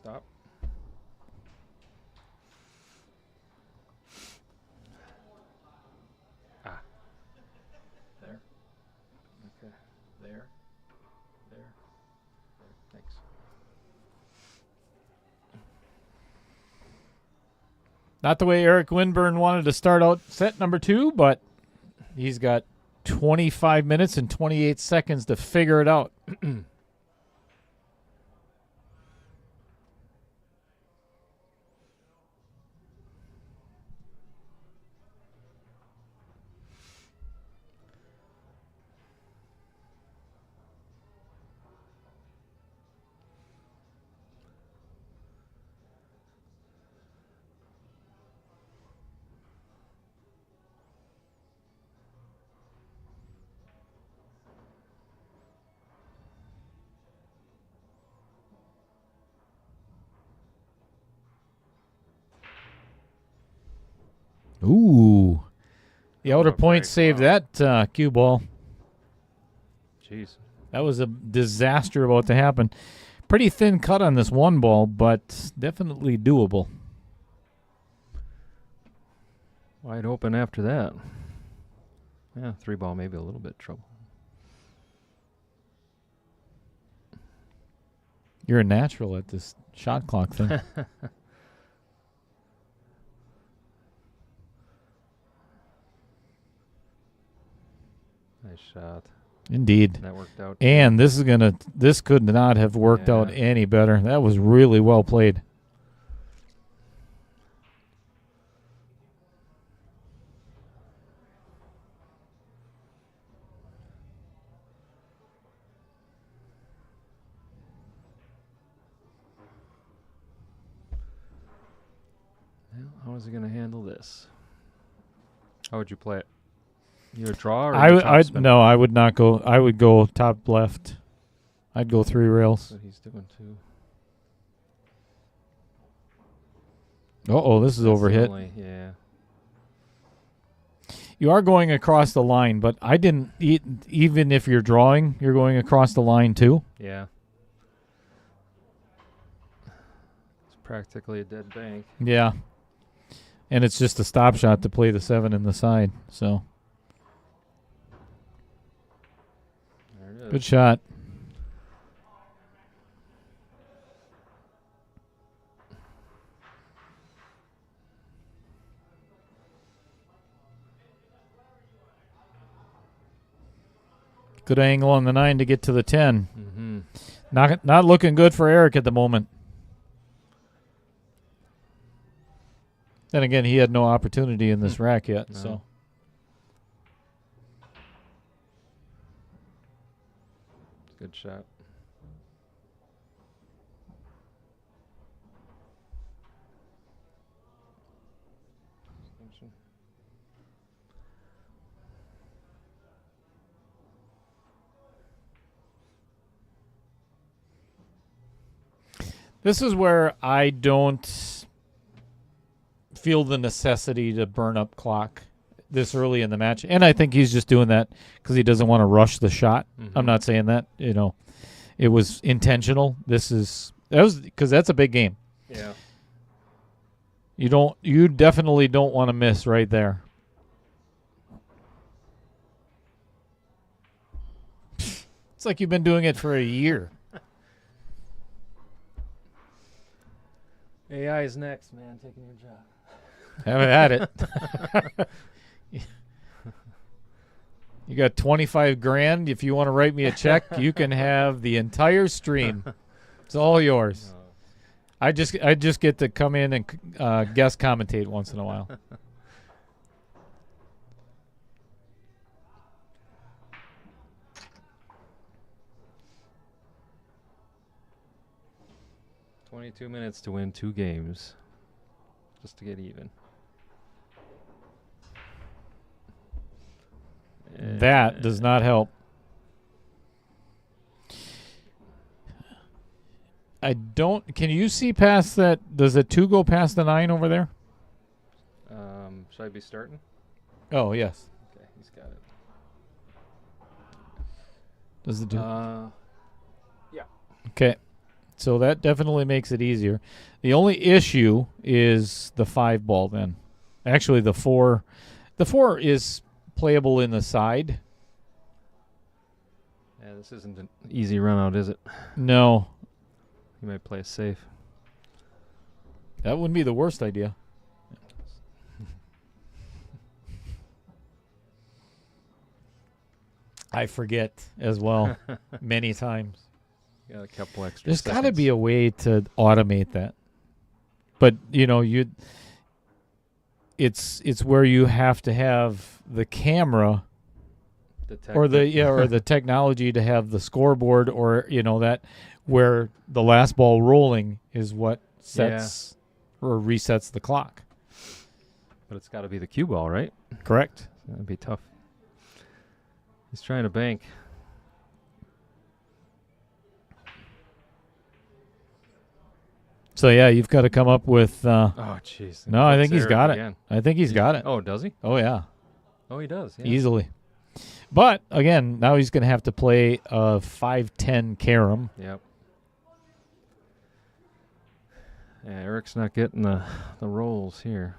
Stop. Ah. There. Okay. There. Thanks. Not the way Eric Winburn wanted to start out set number 2, but he's got 25 minutes and 28 seconds to figure it out. Ooh. The outer Oh, point great. saved Wow. that cue ball. Jeez. That was a disaster about to happen. Pretty thin cut on this one ball, but definitely doable. Wide open after that. Yeah, 3 ball, maybe a little bit trouble. You're a natural at this shot clock thing. Nice shot. Indeed. That worked out. And this could not have worked out Yeah. any better. That was really well played. Well, how is he going to handle this? How would you play it? You would draw or I you would top spin? no, I would not go. I would go top left. I'd go 3 rails. That's what he's doing too. Uh-oh, this is That's the overhit. yeah. You are going across the line, but I didn't even if you're drawing, you're going across the line too. Yeah. It's practically a dead bank. Yeah. And it's just a stop shot to play the 7 in the side. So, There it is. good shot. Good angle on the 9 to get to the 10. Mm-hmm. Not looking good for Eric at the moment. Then again, he had no opportunity in this rack yet. No. So Good shot. this is where I don't feel the necessity to burn up clock this early in the match. And I think he's just doing that because he doesn't want to rush the shot. I'm not saying that, it was intentional. Because that's a big game. Yeah. You definitely don't want to miss right there. It's like you've been doing it for a year. AI is next, man, taking your job. Haven't had it. You got 25 grand. If you want to write me a check, you can have the entire stream. It's all yours. I just get to come in and guest commentate once in a while. $22 minutes to win 2 games, just to get even. That does not help. Can you see past that? Does a 2 go past the 9 over there? Should I be starting? Oh, yes. Okay, he's got it. Does it do? Yeah. Okay. So that definitely makes it easier. The only issue is the 5 ball then. Actually, the 4. The 4 is playable in the side. Yeah, this isn't an easy run out, is it? No, You might play it safe. that wouldn't be the worst idea. I forget as well many times. Got a couple extra There's got to seconds. be a way to automate that. But, it's where you have to have the camera Detect or it. or the technology to have the scoreboard or that where the last ball rolling is what sets or resets the clock. But it's got to be the cue ball, right? Correct. That'd be tough. He's trying to bank. So yeah, you've got to come up with Oh, jeez. no, I think he's There got it. again. I think he's got it. Oh, does he? Oh yeah. Oh, he does. Yeah. Easily. But again, now he's going to have to play a 5-10 carom. Yep. Yeah, Eric's not getting the rolls here.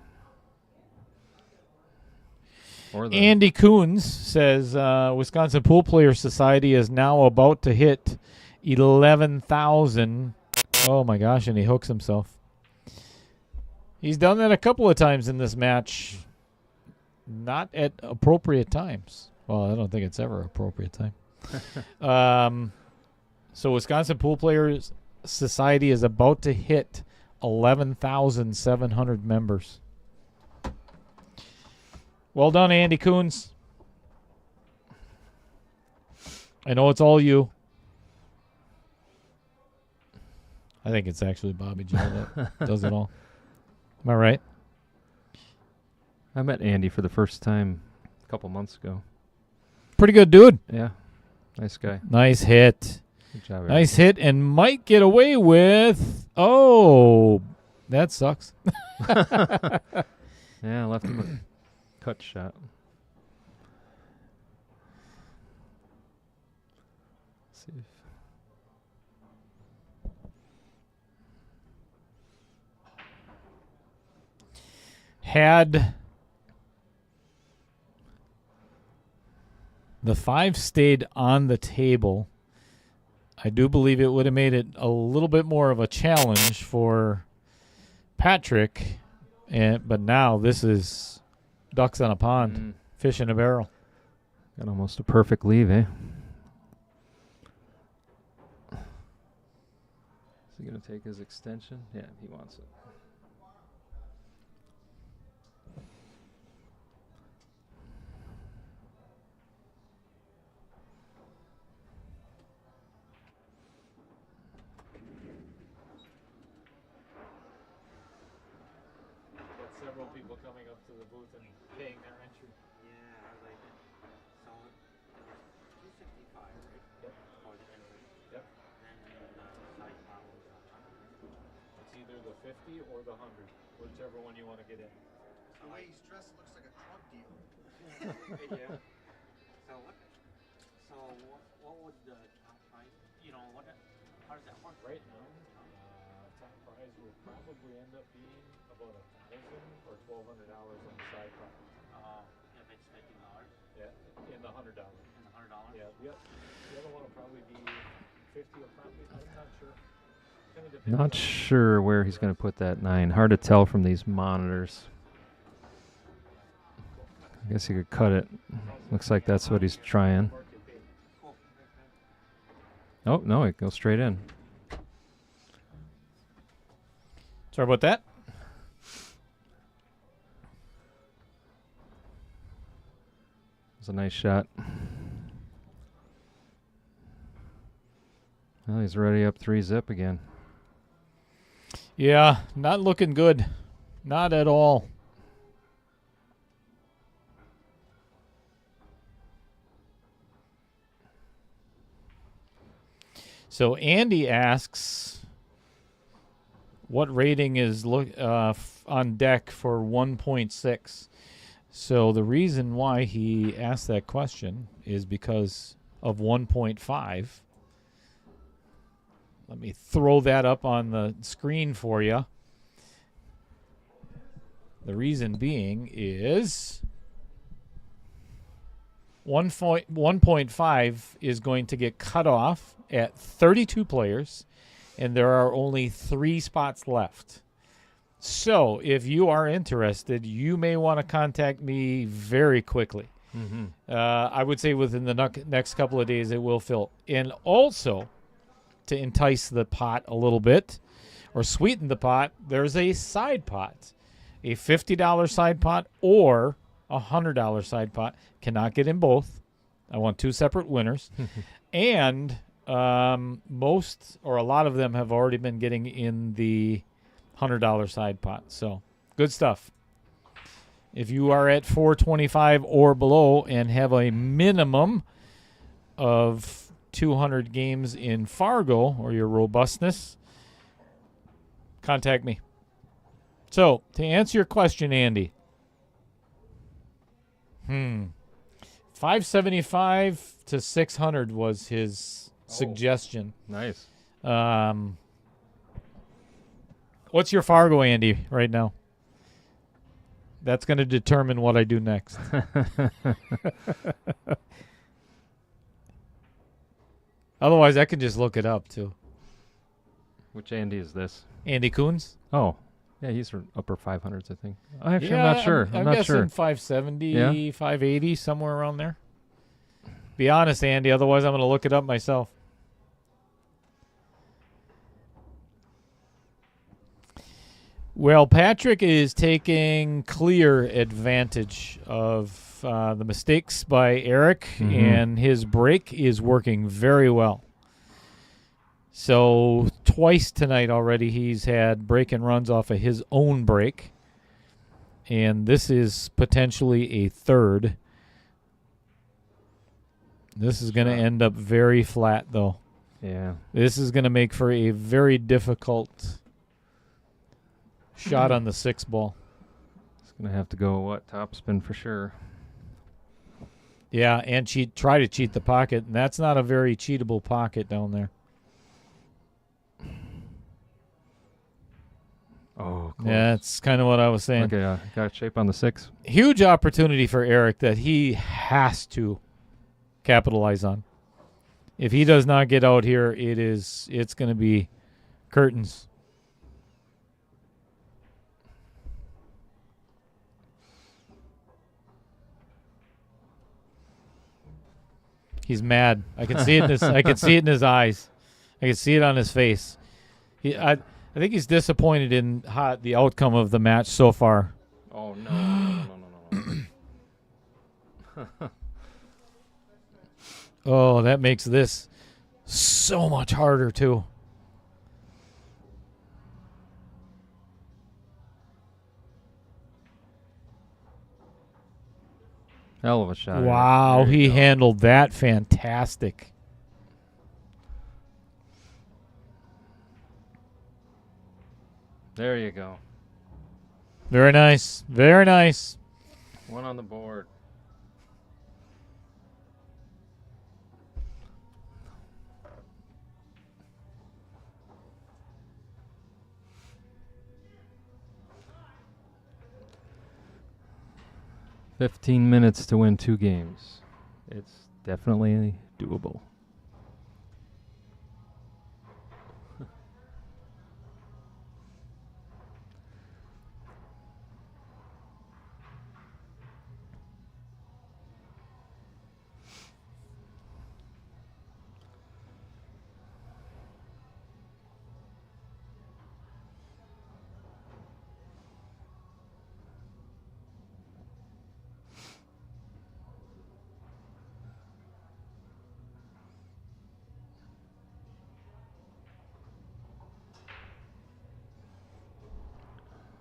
Or the Andy Coons says Wisconsin Pool Players Society is now about to hit 11,000. Oh my gosh, and he hooks himself. He's done that a couple of times in this match. Not at appropriate times. Well, I don't think it's ever appropriate time. So Wisconsin Pool Players Society is about to hit 11,700 members. Well done, Andy Coons. I know it's all you. I think it's actually Bobby Joe that does it all. Am I right? I met Andy for the first time a couple months ago. Pretty good dude. Yeah. Nice guy. Nice hit. Good job, Eric. Nice hit, and might get away with. Oh, that sucks. Yeah, left him a cut shot. See if Had the 5 stayed on the table, I do believe it would have made it a little bit more of a challenge for Patrick. But now this is ducks on a pond, fish in a barrel. got almost a perfect leave, eh? Is he going to take his extension? Yeah, he wants it. Several people coming up to the booth and paying their entry. Yeah, I like it. So it was 265, right? Yep. For the entry. Yep. And side bar was It's either the 50 or the 100, whichever one you want to get in. The way he's dressed looks like a drug dealer. Yeah. So what would the top price? How does that work? Right now, top prize would probably end up being about $1,000 or $1,200 on the side prize. If it's $50. Yeah, in the $100. And $100. Yeah, yep. The other one will probably be 50 or probably. I'm not sure. Kinda depends Not on- sure where he's going to put that 9. Hard to tell from these monitors. I guess he could cut it. Looks like that's what he's trying. Oh, no, it goes straight in. Sorry about that. It's a nice shot. Well, he's already up 3-zip again. Yeah, not looking good. Not at all. So Andy asks, what rating is on deck for 1.6? So the reason why he asked that question is because of 1.5. Let me throw that up on the screen for you. The reason being is 1.5 is going to get cut off at 32 players, and there are only 3 spots left. So if you are interested, you may want to contact me very quickly. Mm-hmm. I would say within the next couple of days it will fill. And also, to entice the pot a little bit or sweeten the pot, there's a side pot. A $50 side pot or a $100 side pot. Cannot get in both. I want 2 separate winners. And most or a lot of them have already been getting in the $100 side pot. So good stuff. If you are at 425 or below and have a minimum of 200 games in Fargo or your robustness, contact me. So, to answer your question, Andy, 575 to 600 was his suggestion. Nice. What's your Fargo, Andy, right now? That's going to determine what I do next. Otherwise, I can just look it up, too. Which Andy is this? Andy Coons? Oh, yeah, he's for upper 500s, I think. Actually, I'm not sure. I'm not guessing sure. 570, Yeah? 580, somewhere around there. Be honest, Andy. Otherwise, I'm going to look it up myself. Well, Patrick is taking clear advantage of the mistakes by Eric, and his break is working very well. So twice tonight already he's had break and runs off of his own break, and this is potentially a third. This is going to end up very flat, though. Yeah. This is going to make for a very difficult shot on the 6 ball. It's going to have to go, topspin for sure. Yeah, and try to cheat the pocket, and that's not a very cheatable pocket down there. Oh, close. Yeah, that's kind of what I was saying. Okay, got shape on the 6. Huge opportunity for Eric that he has to capitalize on. If he does not get out here, it's going to be curtains. He's mad. I can see it in his. I can see it in his eyes. I can see it on his face. I think he's disappointed in the outcome of the match so far. Oh no! No. Oh, that makes this so much harder too. Hell of a shot. Wow, There you he go. handled that fantastic. There you go. Very nice. Very nice. 1 on the board. "15 minutes to win 2 games. It's definitely doable."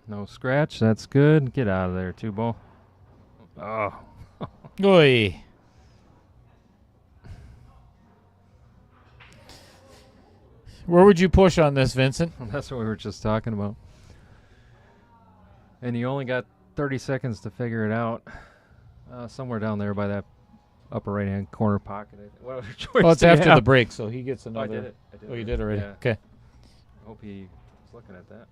No scratch. That's good. Get out of there, 2 ball. Oh. Oy. Where would you push on this, Vincent? That's what we were just talking about. And you only got 30 seconds to figure it out. Somewhere down there by that upper right-hand corner pocket. What other choice Well, it's do you after have? the break, so he gets Oh, another. I did it. Oh, you did already? Yeah. Okay. I hope he was looking at that.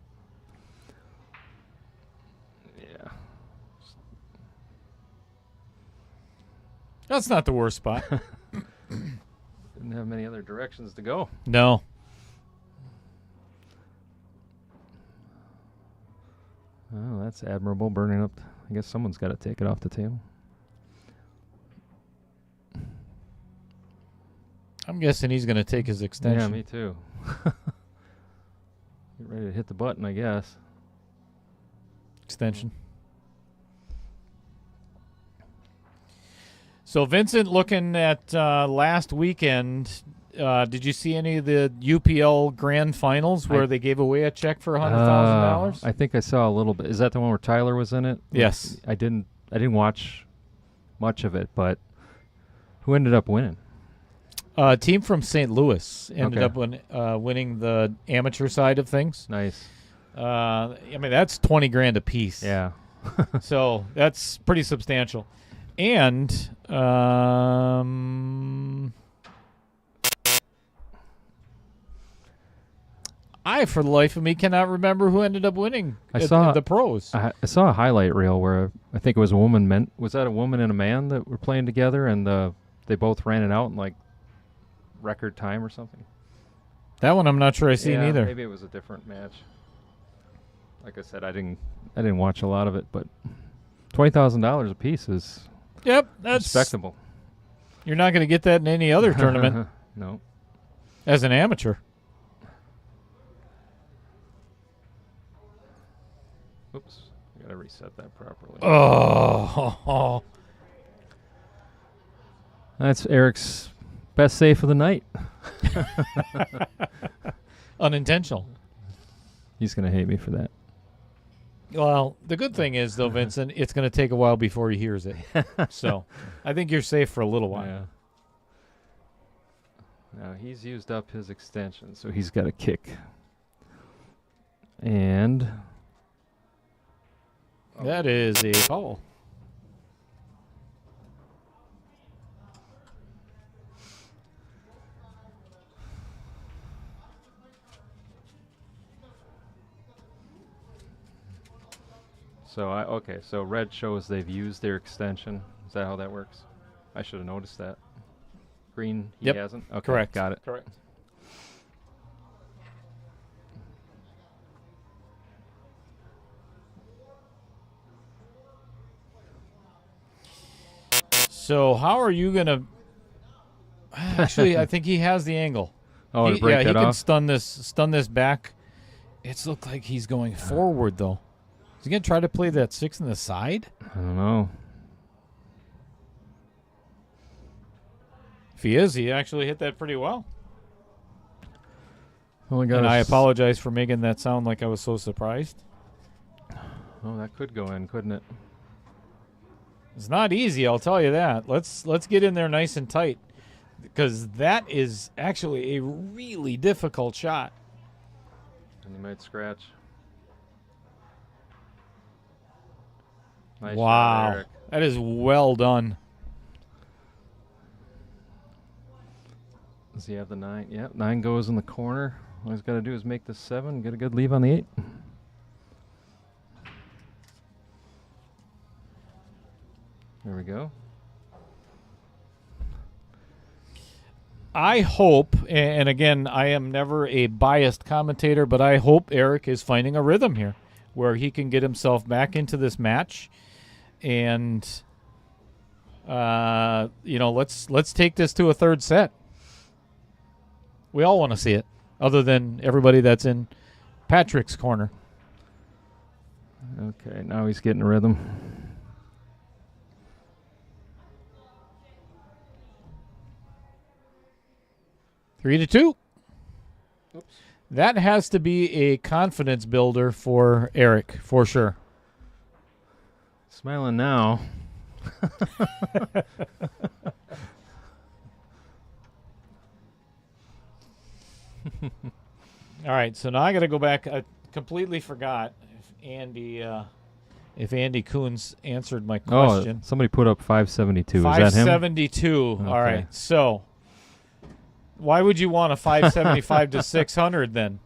Yeah. That's not the worst spot. Didn't have many other directions to go. No. Oh, that's admirable. Burning up. I guess someone's got to take it off the table. I'm guessing he's going to take his extension. Yeah, me too. Get ready to hit the button, I guess. Extension. So, Vincent, looking at last weekend, did you see any of the UPL Grand Finals where they gave away a check for $100,000? I think I saw a little bit. Is that the one where Tyler was in it? Yes. I didn't watch much of it, but who ended up winning? A team from St. Louis ended Okay. up winning the amateur side of things. Nice. I mean, that's $20,000 a piece. Yeah. So that's pretty substantial. And I, for the life of me, cannot remember who ended up winning the pros. I saw a highlight reel where I think it was a woman. Was that a woman and a man that were playing together, and they both ran it out in like record time or something? That one I'm not sure I seen either. Maybe it was a different match. Like I said, I didn't watch a lot of it, but $20,000 a piece is that's respectable. You're not going to get that in any other tournament No. as an amateur. Oops. I gotta reset that properly. Oh. That's Eric's best save of the night. Unintentional. He's gonna hate me for that. Well, the good thing is, though, Vincent, it's going to take a while before he hears it. So I think you're safe for a little while. Yeah. Now he's used up his extension, so he's got a kick. And that is a foul. So red shows they've used their extension. Is that how that works? I should have noticed that. Green, he Yep. hasn't? Okay, Correct. got it. Correct. So how are you going to... Actually, I think he has the angle. Oh, to break he that can off? stun this back. It's looked like he's going forward, though. Is he going to try to play that 6 in the side? I don't know. If he is, he actually hit that pretty well. Oh, And I apologize for making that sound like I was so surprised. Oh, that could go in, couldn't it? It's not easy, I'll tell you that. Let's get in there nice and tight, because that is actually a really difficult shot. And he might scratch. Nice shot, Wow, Eric. that is well done. Does he have the 9? Yep, 9 goes in the corner. All he's got to do is make the 7, get a good leave on the 8. There we go. I hope, and again, I am never a biased commentator, but I hope Eric is finding a rhythm here where he can get himself back into this match. And, let's take this to a third set. We all want to see it, other than everybody that's in Patrick's corner. Okay, now he's getting a rhythm. Three to two. Oops. That has to be a confidence builder for Eric, for sure. Smiling now. All right, so now I got to go back. I completely forgot if Andy if Andy Coons answered my Oh, question. somebody put up 572. Is that him? 572. Okay. All right. So, why would you want a 575 to 600 then?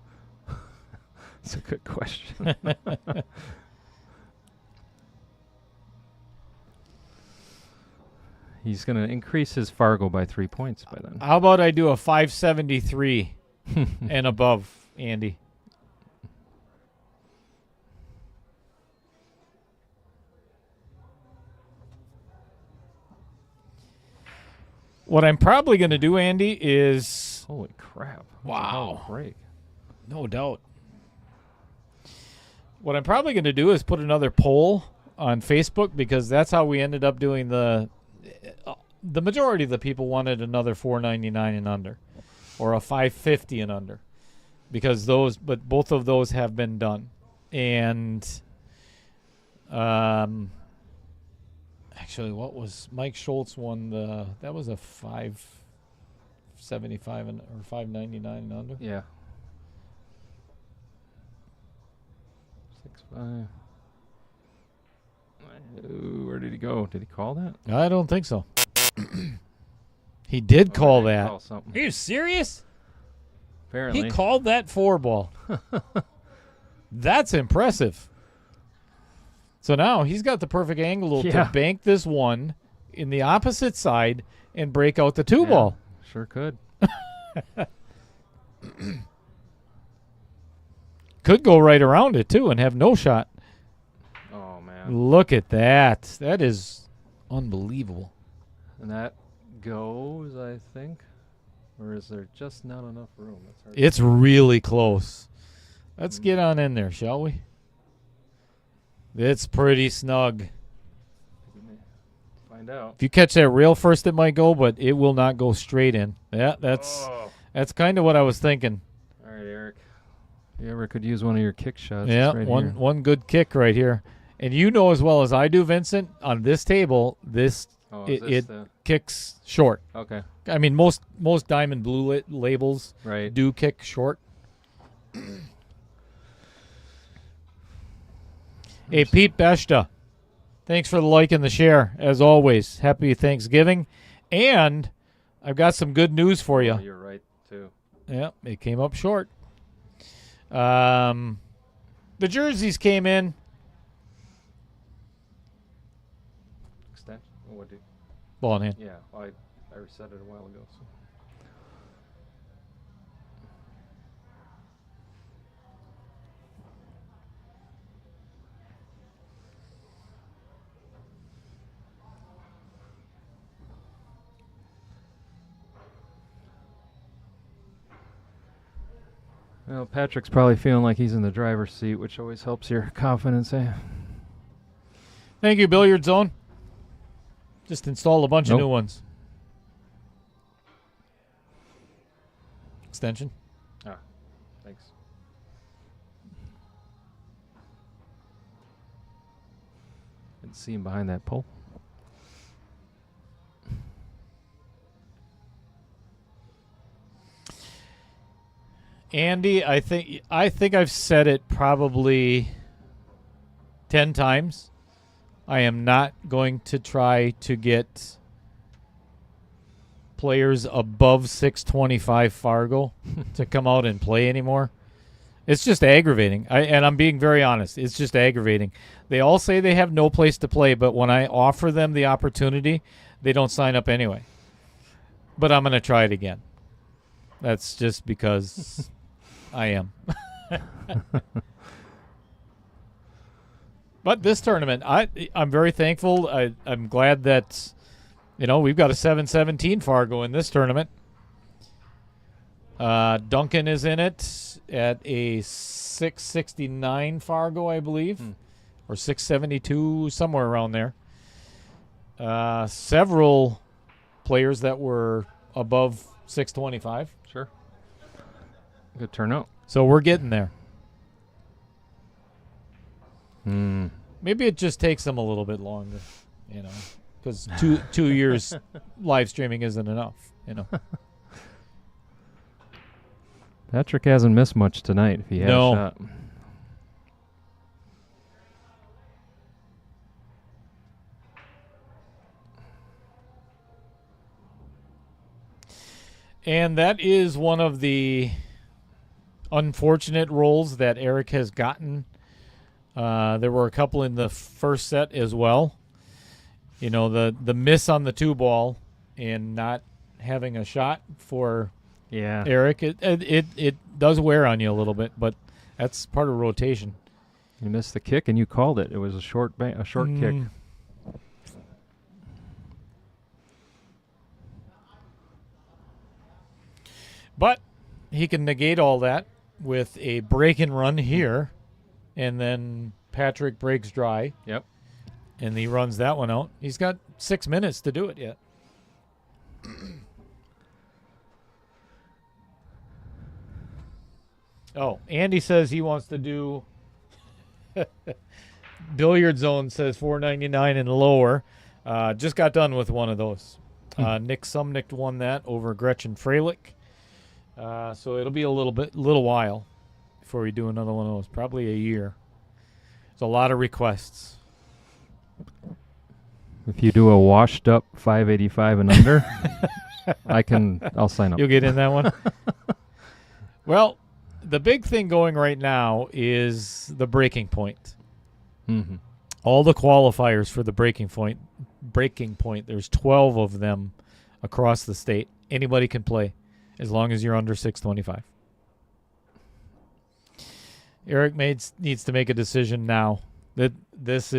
That's a good question. He's going to increase his Fargo by 3 points by then. How about I do a 573 and above, Andy? What I'm probably going to do, Andy, is... Holy crap. Wow. Break. No doubt. What I'm probably going to do is put another poll on Facebook, because that's how we ended up doing the majority of the people wanted another 499 and under, or a 550 and under, because both of those have been done. And actually, what was Mike Schultz won that was a 575 or 599 and under. Yeah. 6-5. Where did he go? Did he call that? I don't think so. He did call he that. call something. Are you serious? Apparently. He called that 4-ball. That's impressive. So now he's got the perfect angle Yeah. to bank this one in the opposite side and break out the 2-ball. Sure could. Could go right around it, too, and have no shot. Oh, man. Look at that. That is unbelievable. And that goes, I think. Or is there just not enough room? That's hard. It's really close. Let's get on in there, shall we? It's pretty snug. Find out. If you catch that rail first, it might go, but it will not go straight in. Yeah, that's kind of what I was thinking. All right, Eric. You ever could use one of your kick shots? Yeah, it's right here. one good kick right here. And you know as well as I do, Vincent, on this table, it kicks short. Okay. I mean, most Diamond Blue labels Right. do kick short. Hey, Pete Beshta, thanks for the like and the share. As always, happy Thanksgiving. And I've got some good news for you. Oh, you're right, too. Yeah, it came up short. The jerseys came in. Extension? What did? Ball in hand. Yeah, I reset it a while ago. So. Well, Patrick's probably feeling like he's in the driver's seat, which always helps your confidence, eh? Thank you, Billiard Zone. Just installed a bunch of new ones. Extension. Ah, thanks. Didn't see him behind that pole. Andy, I think I've said it probably 10 times. I am not going to try to get players above 625 Fargo to come out and play anymore. It's just aggravating. And I'm being very honest. It's just aggravating. They all say they have no place to play, but when I offer them the opportunity, they don't sign up anyway. But I'm going to try it again. That's just because I am. But this tournament, I'm very thankful. I'm glad that, we've got a 717 Fargo in this tournament. Duncan is in it at a 669 Fargo, I believe, or 672, somewhere around there. Several players that were above 625. Sure. Good turnout. So we're getting there. Hmm. Maybe it just takes them a little bit longer, because 2 years live streaming isn't enough, Patrick hasn't missed much tonight if he had a shot. And that is one of the unfortunate rolls that Eric has gotten. There were a couple in the first set as well. You know, the miss on the 2-ball and not having a shot for Eric, it does wear on you a little bit, but that's part of rotation. You missed the kick and you called it. It was a short kick. But he can negate all that with a break and run here, and then Patrick breaks dry. Yep. And he runs that one out. He's got 6 minutes to do it yet. Oh, Andy says he wants to do Billiard Zone says $4.99 and lower. Just got done with one of those. Nick Sumnick won that over Gretchen Freilich. So it'll be a little while before we do another one of those. Probably a year. There's a lot of requests. If you do a washed up 585 and under, I'll sign up. You'll get in that one? Well, the big thing going right now is the breaking point. Mm-hmm. All the qualifiers for the breaking point, there's 12 of them across the state. Anybody can play as long as you're under 625. Eric needs to make a decision now that this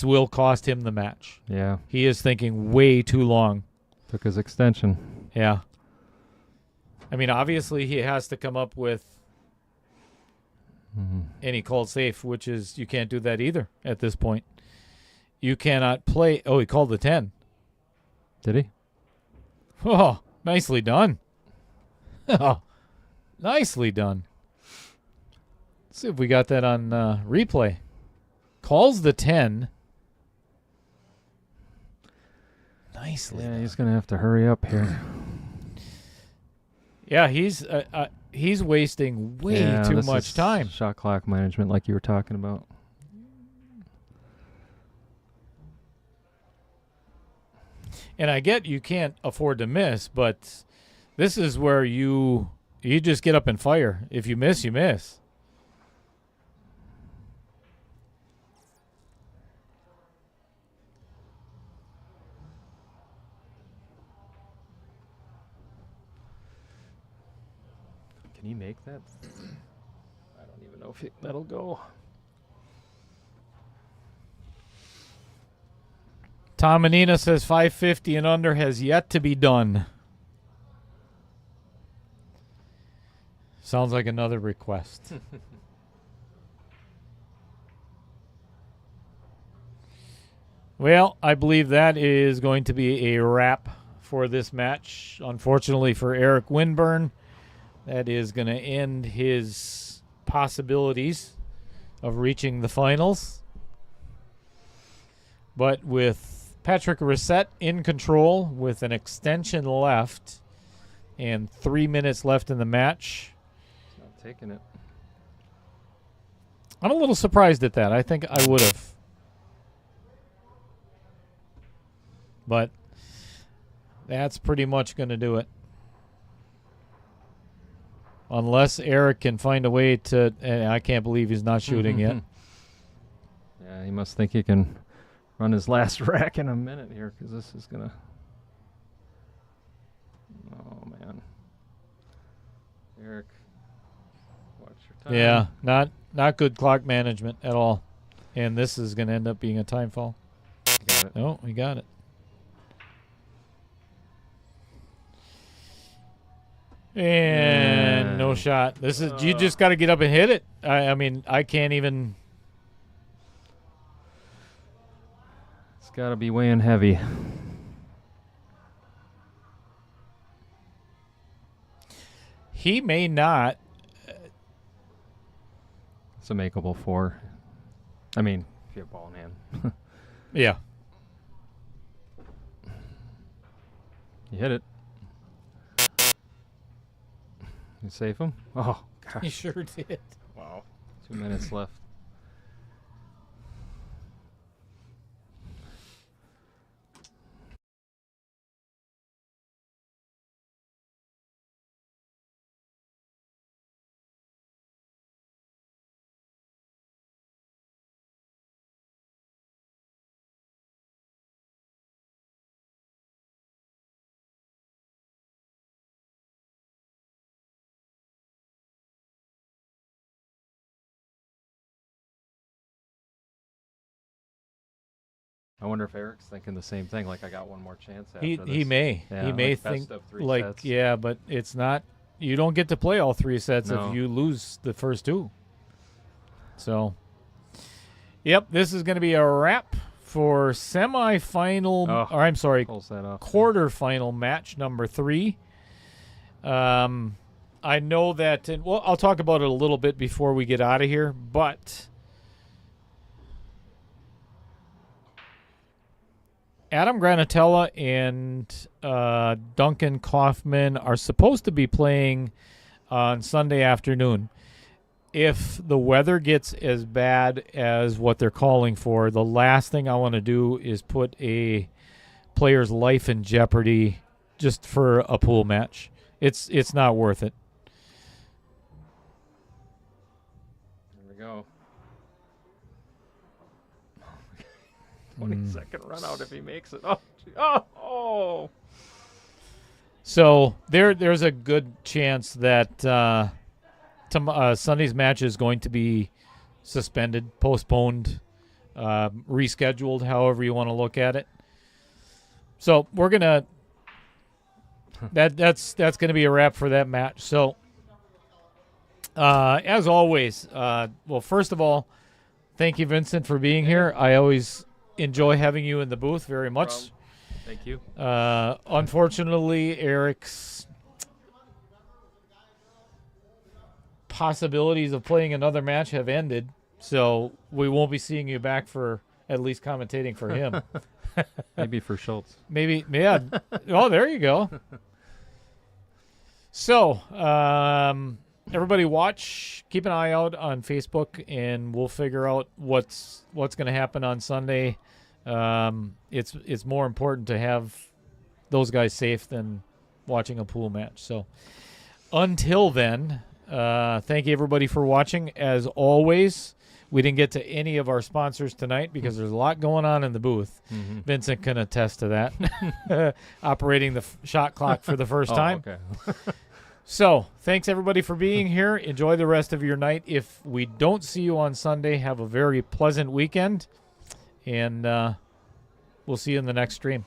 will cost him the match. Yeah. He is thinking way too long. Took his extension. Yeah. I mean, obviously he has to come up with and he called safe, which is you can't do that either at this point. You cannot play. Oh, he called the 10. Did he? Oh, nicely done. Oh, nicely done. Let's see if we got that on replay. Calls the 10. Nicely. Yeah, he's going to have to hurry up here. Yeah, he's wasting way too much time. Shot clock management like you were talking about. And I get you can't afford to miss, but this is where you just get up and fire. If you miss, you miss. Can he make that? I don't even know if that'll go. Tom Menina says 550 and under has yet to be done. Sounds like another request. Well, I believe that is going to be a wrap for this match. Unfortunately for Eric Winburn, that is going to end his possibilities of reaching the finals. But with Patrick Racette in control with an extension left and 3 minutes left in the match. He's not taking it. I'm a little surprised at that. I think I would have. But that's pretty much going to do it. Unless Eric can find a way to, and I can't believe he's not shooting yet. Yeah, he must think he can run his last rack in a minute here because this is going to. Oh, man. Eric, watch your time. Yeah, not good clock management at all. And this is going to end up being a time fall. Got it. Oh, we got it. And no shot. This is you just got to get up and hit it. I mean, I can't even. It's got to be weighing heavy. He may not. It's a makeable 4. I mean, if you have ball in hand. Yeah. You hit it. You save him? Oh, gosh. He sure did. Wow. 2 minutes left. I wonder if Eric's thinking the same thing. Like I got one more chance after He this. may Yeah, he may like think best of 3 like sets. yeah, but it's not. You don't get to play all 3 sets No. if you lose the first 2. So, yep, this is going to be a wrap for semifinal. Oh, Or I'm sorry, Pulls that off. quarterfinal match number 3. I know that, and well, I'll talk about it a little bit before we get out of here, but Adam Granatella and Duncan Kaufman are supposed to be playing on Sunday afternoon. If the weather gets as bad as what they're calling for, the last thing I want to do is put a player's life in jeopardy just for a pool match. It's not worth it. There we go. 20-second run out if he makes it. Oh, gee. Oh. So there's a good chance that Sunday's match is going to be suspended, postponed, rescheduled, however you want to look at it. So we're gonna that's gonna be a wrap for that match. So as always, well, first of all, thank you, Vincent, for being here. I always enjoy having you in the booth very much. Thank you. Unfortunately, Eric's possibilities of playing another match have ended, so we won't be seeing you back for at least commentating for him. Maybe for Schultz. Maybe, yeah. Oh, there you go. So, everybody watch, keep an eye out on Facebook, and we'll figure out what's going to happen on Sunday. It's more important to have those guys safe than watching a pool match. So, until then, thank you everybody for watching. As always, we didn't get to any of our sponsors tonight because there's a lot going on in the booth. Mm-hmm. Vincent can attest to that. Operating the shot clock for the first time. Okay. So, thanks everybody for being here. Enjoy the rest of your night. If we don't see you on Sunday, have a very pleasant weekend. And we'll see you in the next stream.